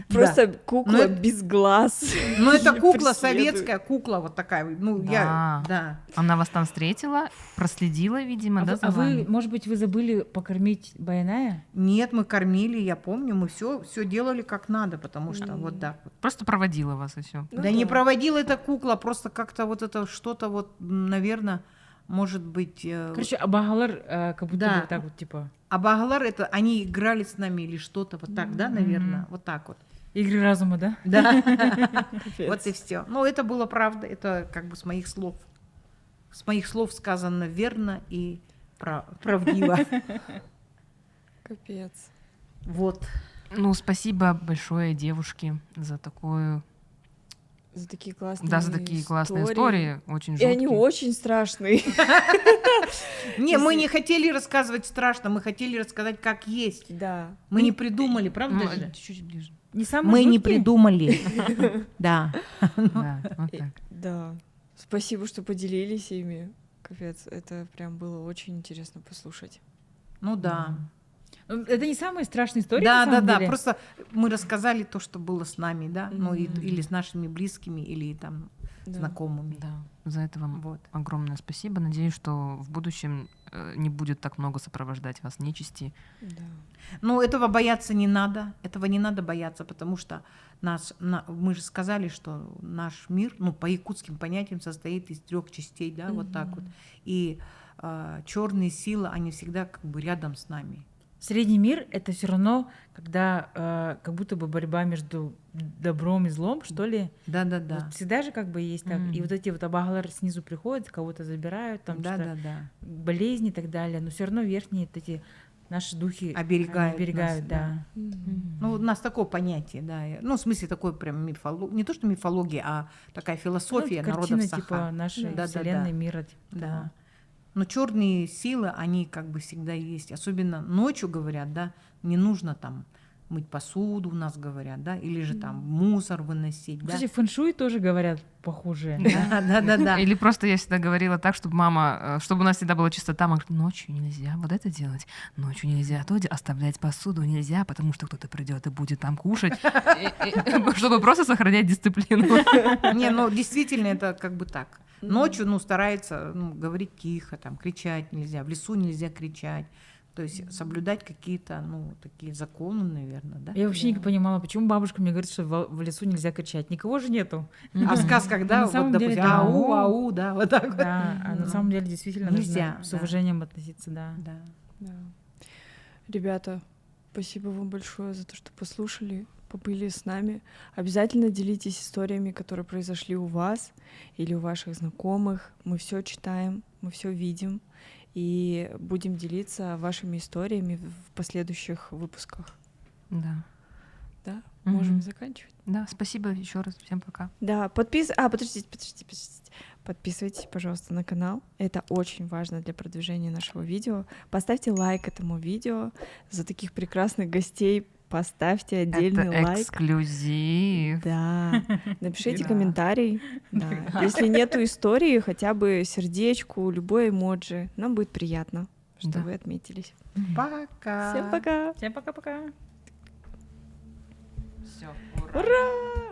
Просто кукла без глаз. Это кукла, советская кукла вот такая. Да. Она вас там встретила, проследила, видимо, да, за вами? Вы, может быть, вы забыли покормить Баяная? Нет, мы кормили, я помню, мы все делали как надо, потому что вот так вот. Просто проводила вас и все. Да не проводила эта кукла, просто как-то вот это что-то наверное, может быть... Короче, абагалар как будто бы так вот, типа... Абагалар, это они играли с нами или что-то вот так, да, наверное? Вот так вот. Игры разума, да? Да. Вот и все. Это было правда, это как бы с моих слов. С моих слов сказано верно и правдиво. Капец. Вот. Спасибо большое девушке за такую... За такие классные Да, за такие классные истории, очень жуткие. И они очень страшные. Не, мы не хотели рассказывать страшно, мы хотели рассказать, как есть. Да. Мы не придумали, правда же? Чуть-чуть ближе. Не самые Мы не жуткие? придумали. Да. Да, вот так. Да. Спасибо, что поделились ими. Капец, это прям было очень интересно послушать. Да. Это не самые страшные истории, Да, на самом деле? Просто мы рассказали то, что было с нами, да, или с нашими близкими, или там Да. знакомыми. Да, за это вам Вот. огромное спасибо. Надеюсь, что в будущем не будет так много сопровождать вас нечисти. Да. Но этого бояться не надо, этого не надо бояться, потому что мы же сказали, что наш мир, ну, по якутским понятиям, состоит из 3 частей, да, вот так вот. И черные силы, они всегда как бы рядом с нами. Средний мир — это все равно, когда как будто бы борьба между добром и злом, что ли. Да-да-да. Вот всегда же как бы есть так. И вот эти вот абагалары снизу приходят, кого-то забирают, там что-то, Да-да-да. болезни и так далее. Но все равно верхние вот эти наши духи Оберегают они оберегают, нас, да. Ну, у нас такое понятие, да. Ну, в смысле, такой прям мифология, не то что мифология, а такая философия Ну, народов картина Саха. типа нашей Да-да-да. вселенной, мира. Типа Да. того. Но черные силы, они как бы всегда есть. Особенно ночью, говорят, да, не нужно там мыть посуду, у нас говорят, да, или же там мусор выносить, да. Кстати, фэншуй тоже говорят похуже. Да. Или просто я всегда говорила так, чтобы мама, чтобы у нас всегда была чистота, мама говорит, ночью нельзя вот это делать, ночью нельзя то оставлять посуду нельзя, потому что кто-то придет и будет там кушать, чтобы просто сохранять дисциплину. Не, ну действительно это как бы так. Ночью, ну, старается говорить тихо, там, кричать нельзя, в лесу нельзя кричать. То есть соблюдать какие-то, ну, такие законы, наверное, да? Я вообще не понимала, почему бабушка мне говорит, что в лесу нельзя кричать. Никого же нету. А в сказках, да, На вот, самом деле, допустим, да. ау, да, вот так вот. Да, а на самом деле действительно Нельзя, нужно с да. уважением относиться, да. Да. Да. Ребята, спасибо вам большое за то, что послушали, побыли с нами. Обязательно делитесь историями, которые произошли у вас или у ваших знакомых. Мы все читаем, мы все видим и будем делиться вашими историями в последующих выпусках. Да. Да? Мгм. Можем заканчивать. Да, спасибо еще раз, всем пока. Да, подождите. Подписывайтесь, пожалуйста, на канал. Это очень важно для продвижения нашего видео. Поставьте лайк этому видео. За таких прекрасных гостей поставьте отдельный Это лайк. эксклюзив. Да. Напишите Да. комментарий. Да. Если нету истории, хотя бы сердечку, любой эмоджи. Нам будет приятно, что Да. вы отметились. Пока. Всем пока. Всем пока-пока. Все, Ура!